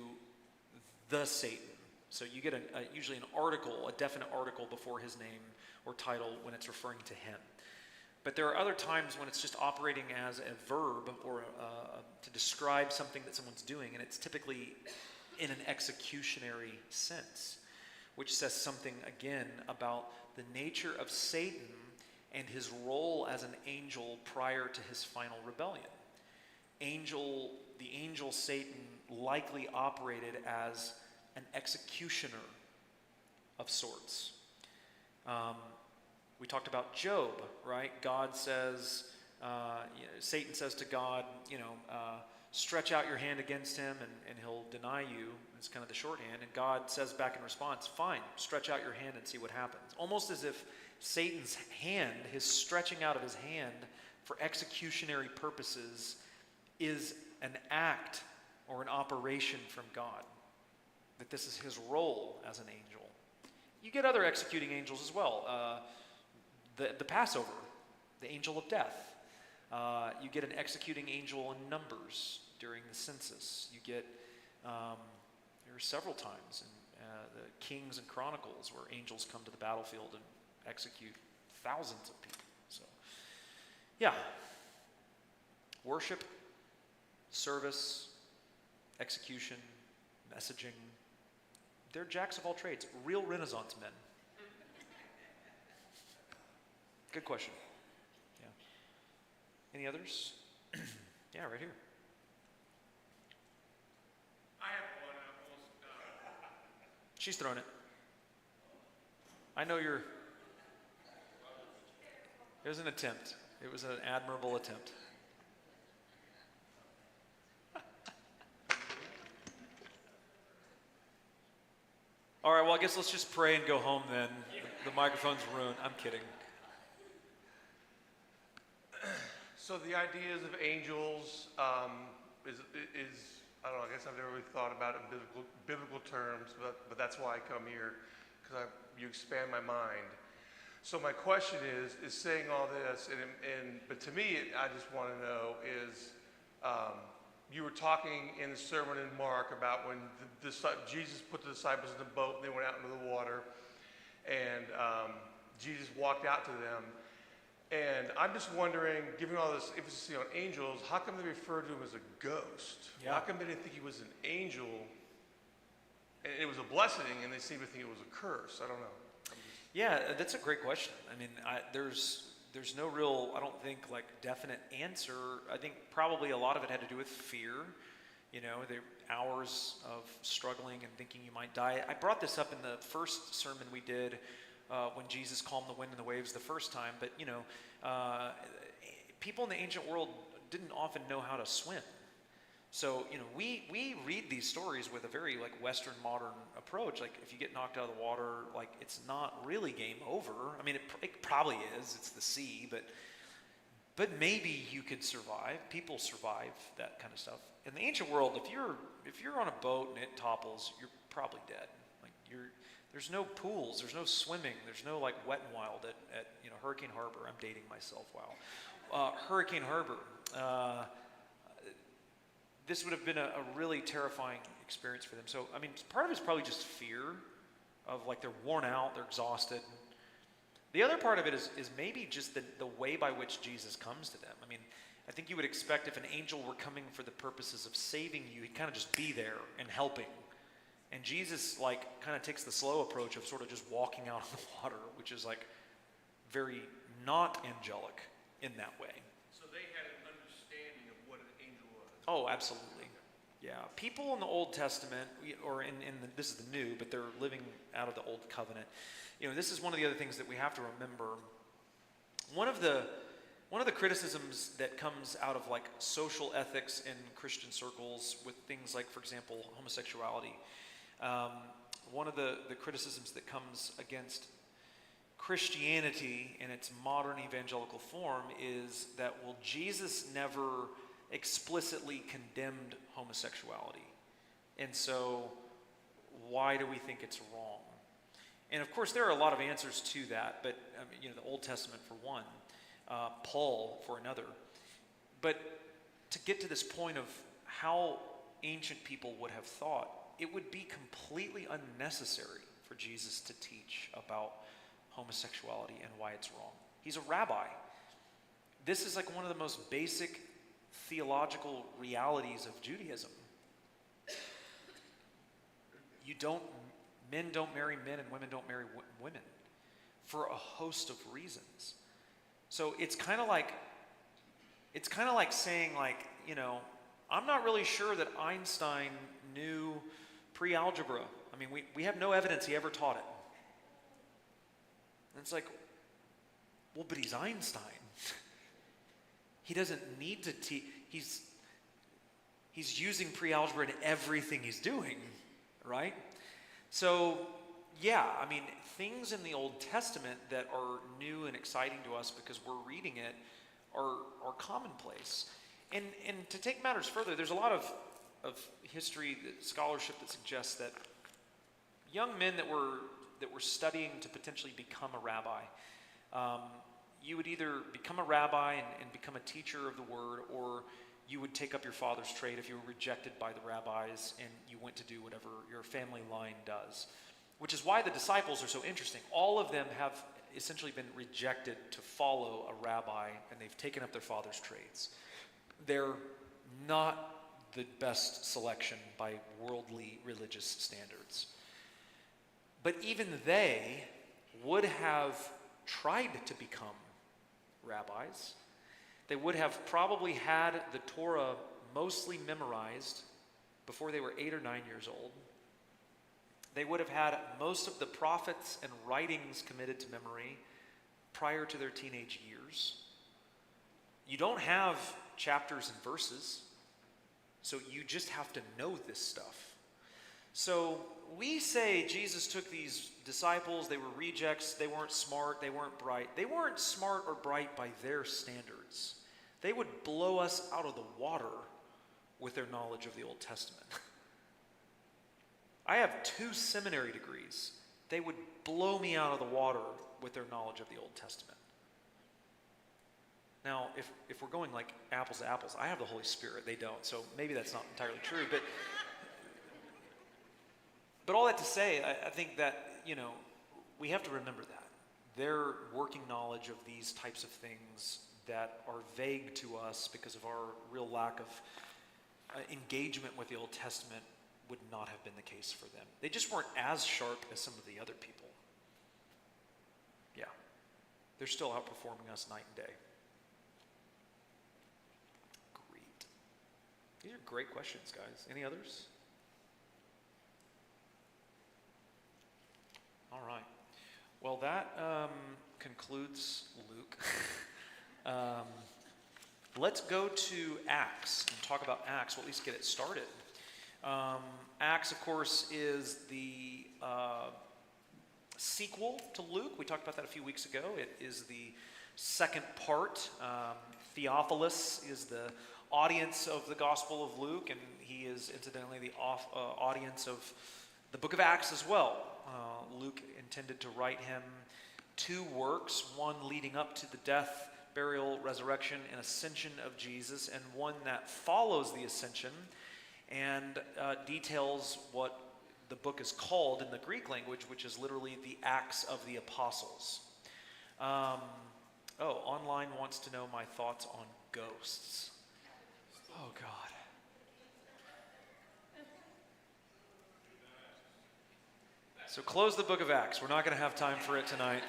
the Satan. So you get usually an article, a definite article before his name or title when it's referring to him. But there are other times when it's just operating as a verb or to describe something that someone's doing, and it's typically in an executionary sense, which says something, again, about the nature of Satan and his role as an angel prior to his final rebellion. The angel Satan likely operated as an executioner of sorts. We talked about Job, right? God says, Satan says to God, stretch out your hand against him and he'll deny you. It's kind of the shorthand. And God says back in response, fine, stretch out your hand and see what happens. Almost as if Satan's hand, his stretching out of his hand for executionary purposes, is an act or an operation from God. That this is his role as an angel. You get other executing angels as well. The Passover, the angel of death. You get an executing angel in Numbers during the census. You get, there are several times in the Kings and Chronicles where angels come to the battlefield and execute thousands of people. So, yeah. Worship, service, execution, messaging. They're jacks of all trades, real Renaissance men. Good question. Yeah. Any others? Yeah, right here. I have one. She's throwing it. I know you're. It was an attempt. It was an admirable attempt. All right, well, I guess let's just pray and go home then. The microphone's ruined. I'm kidding. So the ideas of angels is I don't know. I guess I've never really thought about it in biblical terms, but that's why I come here, because you expand my mind. So my question is saying all this, but to me, I just want to know is, you were talking in the sermon in Mark about when Jesus put the disciples in the boat and they went out into the water, and Jesus walked out to them. And I'm just wondering, given all this emphasis on angels, how come they referred to him as a ghost? Yeah. How come they didn't think he was an angel? And it was a blessing, and they seem to think it was a curse. I don't know. Yeah, that's a great question. I mean, there's no real, I don't think, like definite answer. I think probably a lot of it had to do with fear. You know, the hours of struggling and thinking you might die. I brought this up in the first sermon we did when Jesus calmed the wind and the waves the first time. But, you know, people in the ancient world didn't often know how to swim. So, you know, we read these stories with a very, like, Western modern approach. Like, if you get knocked out of the water, like, it's not really game over. I mean, it probably is. It's the sea. But maybe you could survive. People survive that kind of stuff. In the ancient world, if you're on a boat and it topples, you're probably dead. Like, there's no pools, there's no swimming, there's no like Wet and Wild at you know, Hurricane Harbor. I'm dating myself. Wow. Hurricane Harbor. This would have been a really terrifying experience for them. So, I mean, part of it is probably just fear of, like, they're worn out, they're exhausted. The other part of it is maybe just the way by which Jesus comes to them. I mean, I think you would expect if an angel were coming for the purposes of saving you, he'd kind of just be there and helping. And Jesus, like, kind of takes the slow approach of sort of just walking out on the water, which is, like, very not angelic in that way. So they had an understanding of what an angel was. Oh, absolutely. Yeah. People in the Old Testament, or this is the New, but they're living out of the Old Covenant. You know, this is one of the other things that we have to remember. One of the criticisms that comes out of, like, social ethics in Christian circles with things like, for example, homosexuality. One of the criticisms that comes against Christianity in its modern evangelical form is that, well, Jesus never explicitly condemned homosexuality. And so why do we think it's wrong? And of course, there are a lot of answers to that, but you know, the Old Testament for one, Paul for another. But to get to this point of how ancient people would have thought, it would be completely unnecessary for Jesus to teach about homosexuality and why it's wrong. He's a rabbi. This is like one of the most basic theological realities of Judaism. Men don't marry men and women don't marry women for a host of reasons. So it's kind of like saying, like, you know, I'm not really sure that Einstein knew pre-algebra. I mean, we have no evidence he ever taught it. And it's like, well, but he's Einstein. He doesn't need to teach. He's using pre-algebra in everything he's doing, right? So, yeah, I mean, things in the Old Testament that are new and exciting to us because we're reading it are commonplace. And to take matters further, there's a lot of history, scholarship that suggests that young men that were studying to potentially become a rabbi, you would either become a rabbi and become a teacher of the word, or you would take up your father's trade if you were rejected by the rabbis and you went to do whatever your family line does. Which is why the disciples are so interesting. All of them have essentially been rejected to follow a rabbi, and they've taken up their father's trades. They're not the best selection by worldly religious standards. But even they would have tried to become rabbis. They would have probably had the Torah mostly memorized before they were 8 or 9 years old. They would have had most of the prophets and writings committed to memory prior to their teenage years. You don't have chapters and verses, so you just have to know this stuff. So we say Jesus took these disciples, they were rejects, they weren't smart, they weren't bright. They weren't smart or bright by their standards. They would blow us out of the water with their knowledge of the Old Testament. I have 2 seminary degrees. They would blow me out of the water with their knowledge of the Old Testament. Now, if we're going like apples to apples, I have the Holy Spirit. They don't, so maybe that's not entirely true. But all that to say, I think that, we have to remember that. Their working knowledge of these types of things that are vague to us because of our real lack of engagement with the Old Testament would not have been the case for them. They just weren't as sharp as some of the other people. Yeah. They're still outperforming us night and day. Great. These are great questions, guys. Any others? All right. Well, that concludes Luke. Let's go to Acts and talk about Acts. We'll at least get it started. Acts, of course, is the sequel to Luke. We talked about that a few weeks ago. It is the second part. Theophilus is the audience of the Gospel of Luke, and he is incidentally the audience of the book of Acts as well. Luke intended to write him 2 works, one leading up to the death, burial, resurrection, and ascension of Jesus, and one that follows the ascension and details what the book is called in the Greek language, which is literally the Acts of the Apostles. Online wants to know my thoughts on ghosts. Oh, God. So close the book of Acts. We're not going to have time for it tonight.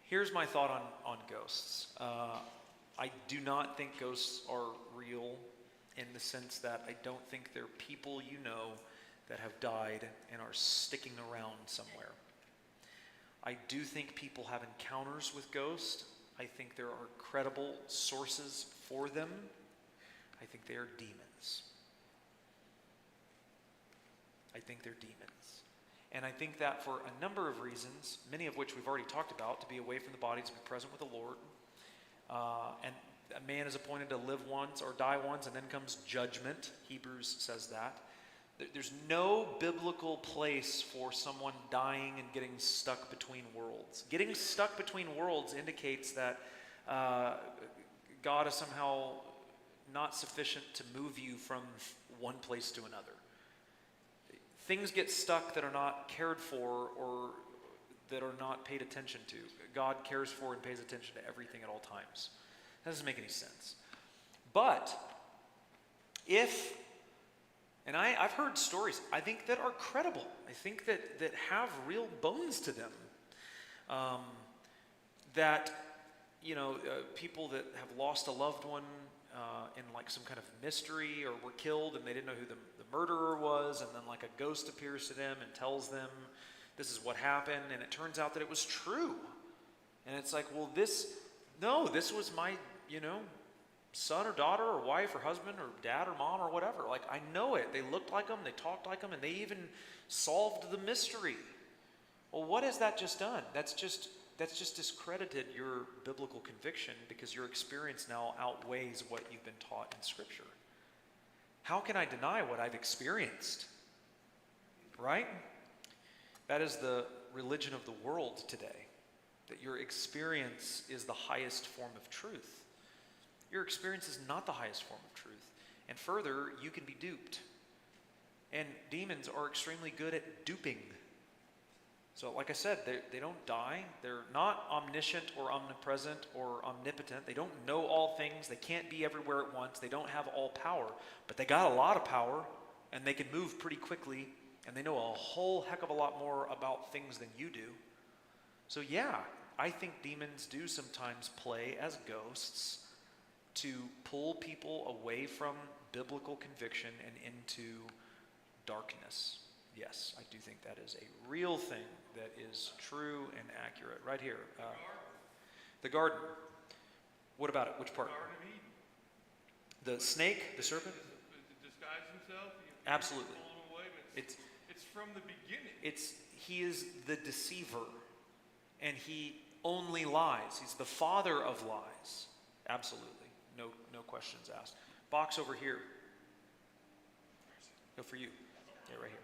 Here's my thought on ghosts. I do not think ghosts are real in the sense that I don't think they're people you know that have died and are sticking around somewhere. I do think people have encounters with ghosts. I think there are credible sources for them. I think they are demons. I think they're demons. And I think that for a number of reasons, many of which we've already talked about, to be away from the body, to be present with the Lord. And a man is appointed to live once or die once, and then comes judgment. Hebrews says that. There's no biblical place for someone dying and getting stuck between worlds. Getting stuck between worlds indicates that God is somehow not sufficient to move you from one place to another. Things get stuck that are not cared for or that are not paid attention to. God cares for and pays attention to everything at all times. That doesn't make any sense. But if, and I've heard stories, I think that are credible. I think that have real bones to them. People that have lost a loved one in like some kind of mystery or were killed and they didn't know who the murderer was, and then like a ghost appears to them and tells them this is what happened, and it turns out that it was true. And it's like, well, this was my, son or daughter or wife or husband or dad or mom or whatever. Like, I know it. They looked like them, they talked like them, and they even solved the mystery. Well, what has that just done? That's just discredited your biblical conviction because your experience now outweighs what you've been taught in Scripture. How can I deny what I've experienced? Right? That is the religion of the world today, that your experience is the highest form of truth. Your experience is not the highest form of truth. And further, you can be duped. And demons are extremely good at duping. So like I said, they don't die. They're not omniscient or omnipresent or omnipotent. They don't know all things. They can't be everywhere at once. They don't have all power. But they got a lot of power, and they can move pretty quickly, and they know a whole heck of a lot more about things than you do. So yeah, I think demons do sometimes play as ghosts to pull people away from biblical conviction and into darkness. Yes, I do think that is a real thing that is true and accurate. Right here. The garden. What about it? Which part? Garden of Eden. The snake, the serpent? To disguise himself, Absolutely. blown away, but It's it's from the beginning. he is the deceiver, and he only lies. He's the father of lies. Absolutely. No questions asked. Box over here. Go for you. Yeah, right here.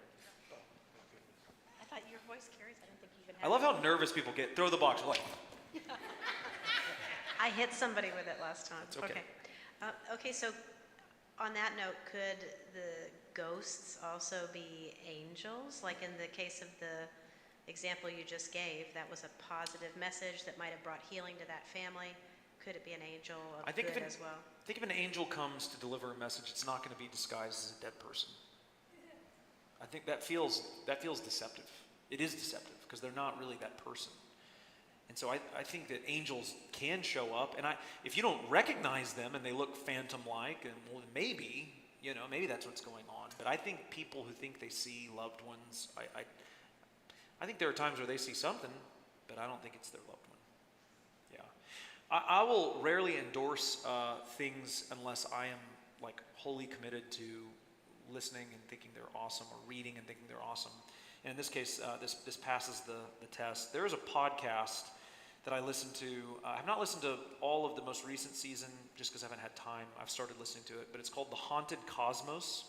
I thought your voice carries, I didn't think you even I had love how nervous people get. Throw the box. Like, I hit somebody with it last time. It's okay. Okay, so on that note, could the ghosts also be angels? Like in the case of the example you just gave, that was a positive message that might have brought healing to that family. Could it be an angel of I think good if as well? I think if an angel comes to deliver a message, it's not going to be disguised as a dead person. I think that feels deceptive. It is deceptive because they're not really that person. And so I think that angels can show up, and if you don't recognize them and they look phantom-like, and well, maybe that's what's going on. But I think people who think they see loved ones, I think there are times where they see something, but I don't think it's their loved one. Yeah, I will rarely endorse things unless I am like wholly committed to listening and thinking they're awesome, or reading and thinking they're awesome. And in this case, this passes the test. There is a podcast that I listen to. I have not listened to all of the most recent season just because I haven't had time. I've started listening to it, but it's called The Haunted Cosmos.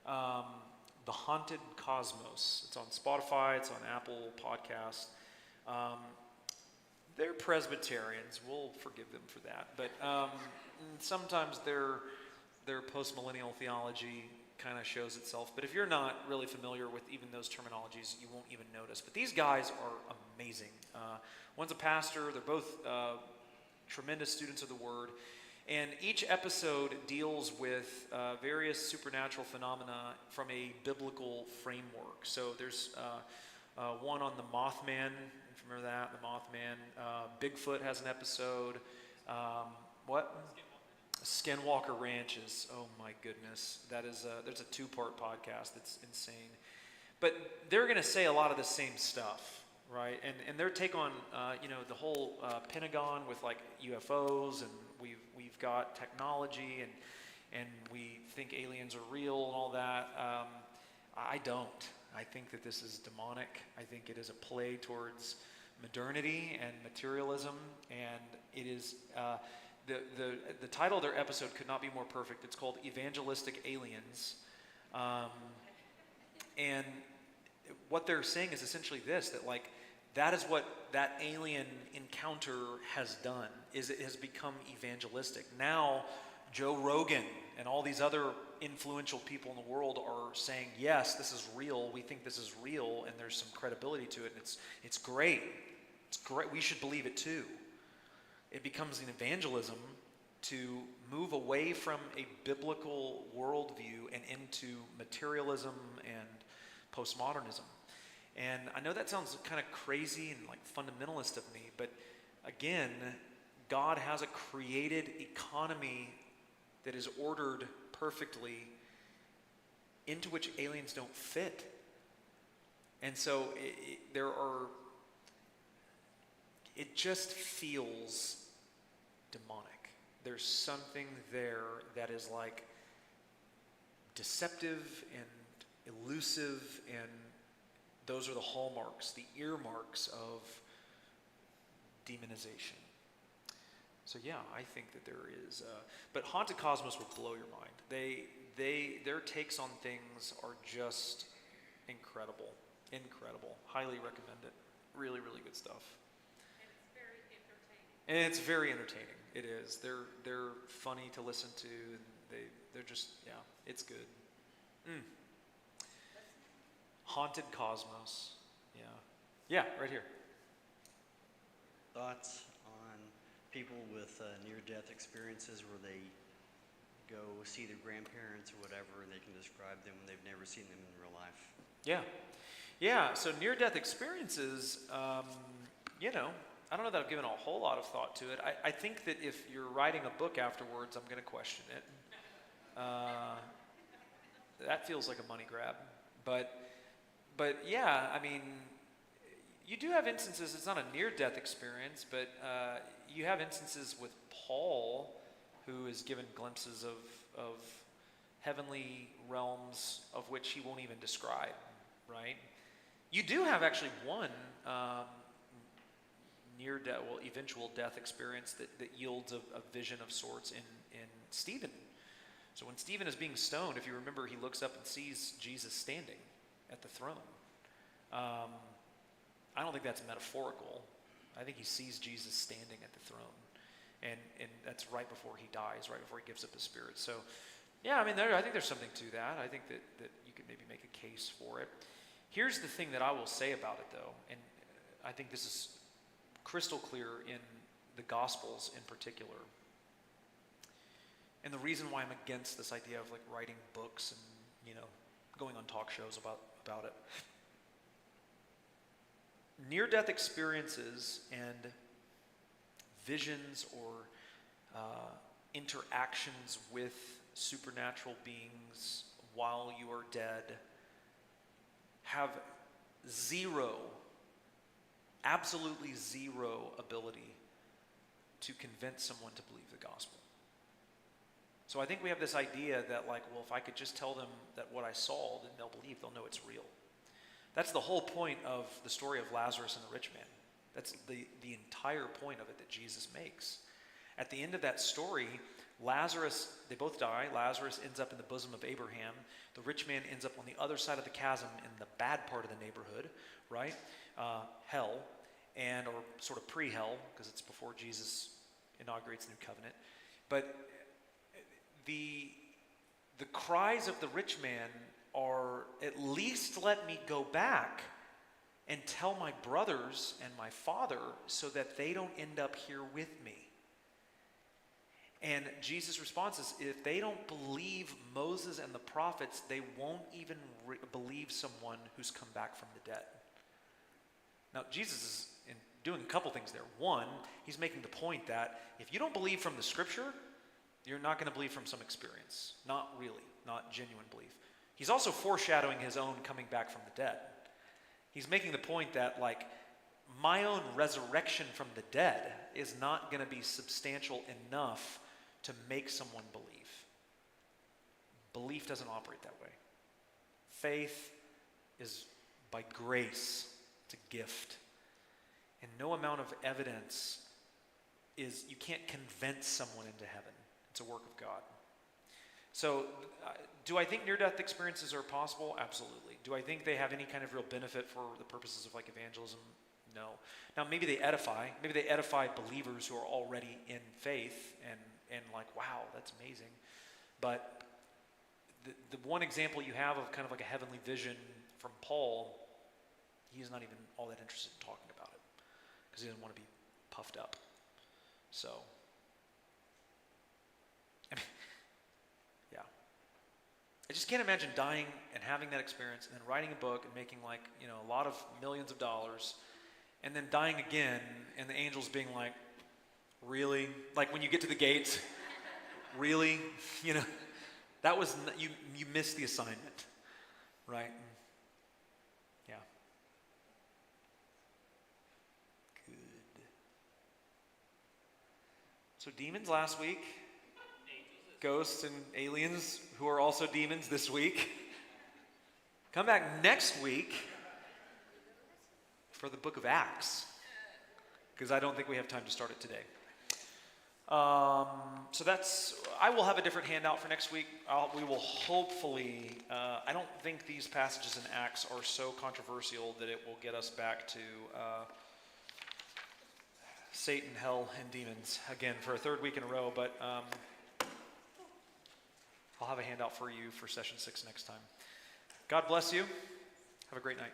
The Haunted Cosmos. It's on Spotify. It's on Apple Podcast. They're Presbyterians. We'll forgive them for that. But sometimes their post-millennial theology kind of shows itself. But if you're not really familiar with even those terminologies, you won't even notice. But these guys are amazing. One's a pastor. They're both tremendous students of the Word. And each episode deals with various supernatural phenomena from a biblical framework. So there's one on the Mothman. If you remember that, the Mothman. Bigfoot has an episode. Skinwalker Ranches. Oh my goodness, there's a 2-part podcast that's insane. But they're going to say a lot of the same stuff, right? And their take on the whole Pentagon with like UFOs, and we've got technology, and we think aliens are real and all that. I don't. I think that this is demonic. I think it is a play towards modernity and materialism, and it is. The title of their episode could not be more perfect. It's called Evangelistic Aliens. And what they're saying is essentially this, that is what that alien encounter has done, is it has become evangelistic. Now, Joe Rogan and all these other influential people in the world are saying, yes, this is real. We think this is real, and there's some credibility to it. And it's great. It's great. We should believe it too. It becomes an evangelism to move away from a biblical worldview and into materialism and postmodernism. And I know that sounds kind of crazy and like fundamentalist of me, but again, God has a created economy that is ordered perfectly into which aliens don't fit. And so it just feels demonic. There's something there that is like deceptive and elusive, and those are the hallmarks, the earmarks of demonization. So yeah, I think that there is. But Haunted Cosmos will blow your mind. Their takes on things are just incredible. Highly recommend it. Really, really good stuff. And it's very entertaining. It is. They're funny to listen to. And they're just, yeah, it's good. Haunted Cosmos. Yeah, right here. Thoughts on people with near-death experiences where they go see their grandparents or whatever, and they can describe them when they've never seen them in real life? Yeah. So near-death experiences, I don't know that I've given a whole lot of thought to it. I think that if you're writing a book afterwards, I'm going to question it. That feels like a money grab. But yeah, I mean, you do have instances, it's not a near-death experience, but you have instances with Paul, who is given glimpses of heavenly realms of which he won't even describe, right? You do have actually one eventual death experience that yields a vision of sorts in Stephen. So when Stephen is being stoned, if you remember, he looks up and sees Jesus standing at the throne. I don't think that's metaphorical. I think he sees Jesus standing at the throne. And that's right before he dies, right before he gives up his spirit. So, yeah, I mean, I think there's something to that. I think that you could maybe make a case for it. Here's the thing that I will say about it, though, and I think this is crystal clear in the Gospels in particular. And the reason why I'm against this idea of like writing books and, going on talk shows about it. Near-death experiences and visions or interactions with supernatural beings while you are dead have absolutely zero ability to convince someone to believe the gospel. So I think we have this idea that like, well, if I could just tell them that what I saw, then they'll believe, they'll know it's real. That's the whole point of the story of Lazarus and the rich man. That's the entire point of it that Jesus makes. At the end of that story, Lazarus, they both die. Lazarus ends up in the bosom of Abraham. The rich man ends up on the other side of the chasm in the bad part of the neighborhood, right? Hell, or sort of pre-hell, because it's before Jesus inaugurates the new covenant. But the cries of the rich man are, at least let me go back and tell my brothers and my father so that they don't end up here with me. And Jesus' response is, if they don't believe Moses and the prophets, they won't even believe someone who's come back from the dead. Now, Jesus is doing a couple things there. One, he's making the point that if you don't believe from the scripture, you're not going to believe from some experience. Not really, not genuine belief. He's also foreshadowing his own coming back from the dead. He's making the point that, like, my own resurrection from the dead is not going to be substantial enough to make someone believe. Belief doesn't operate that way. Faith is by grace. It's a gift. And no amount of evidence you can't convince someone into heaven. It's a work of God. So, do I think near-death experiences are possible? Absolutely. Do I think they have any kind of real benefit for the purposes of like evangelism? No. Now, maybe they edify believers who are already in faith and like, wow, that's amazing. But the one example you have of kind of like a heavenly vision from Paul, he's not even all that interested in talking about it because he doesn't want to be puffed up. So, I mean, yeah. I just can't imagine dying and having that experience and then writing a book and making like, a lot of millions of dollars and then dying again and the angels being like, really? Like when you get to the gates, really? That was, you missed the assignment, right? Yeah. Good. So demons last week. Ghosts and aliens who are also demons this week. Come back next week for the book of Acts, because I don't think we have time to start it today. I will have a different handout for next week. We will hopefully, I don't think these passages in Acts are so controversial that it will get us back to Satan, hell, and demons again for a third week in a row, but I'll have a handout for you for session 6 next time. God bless you. Have a great night.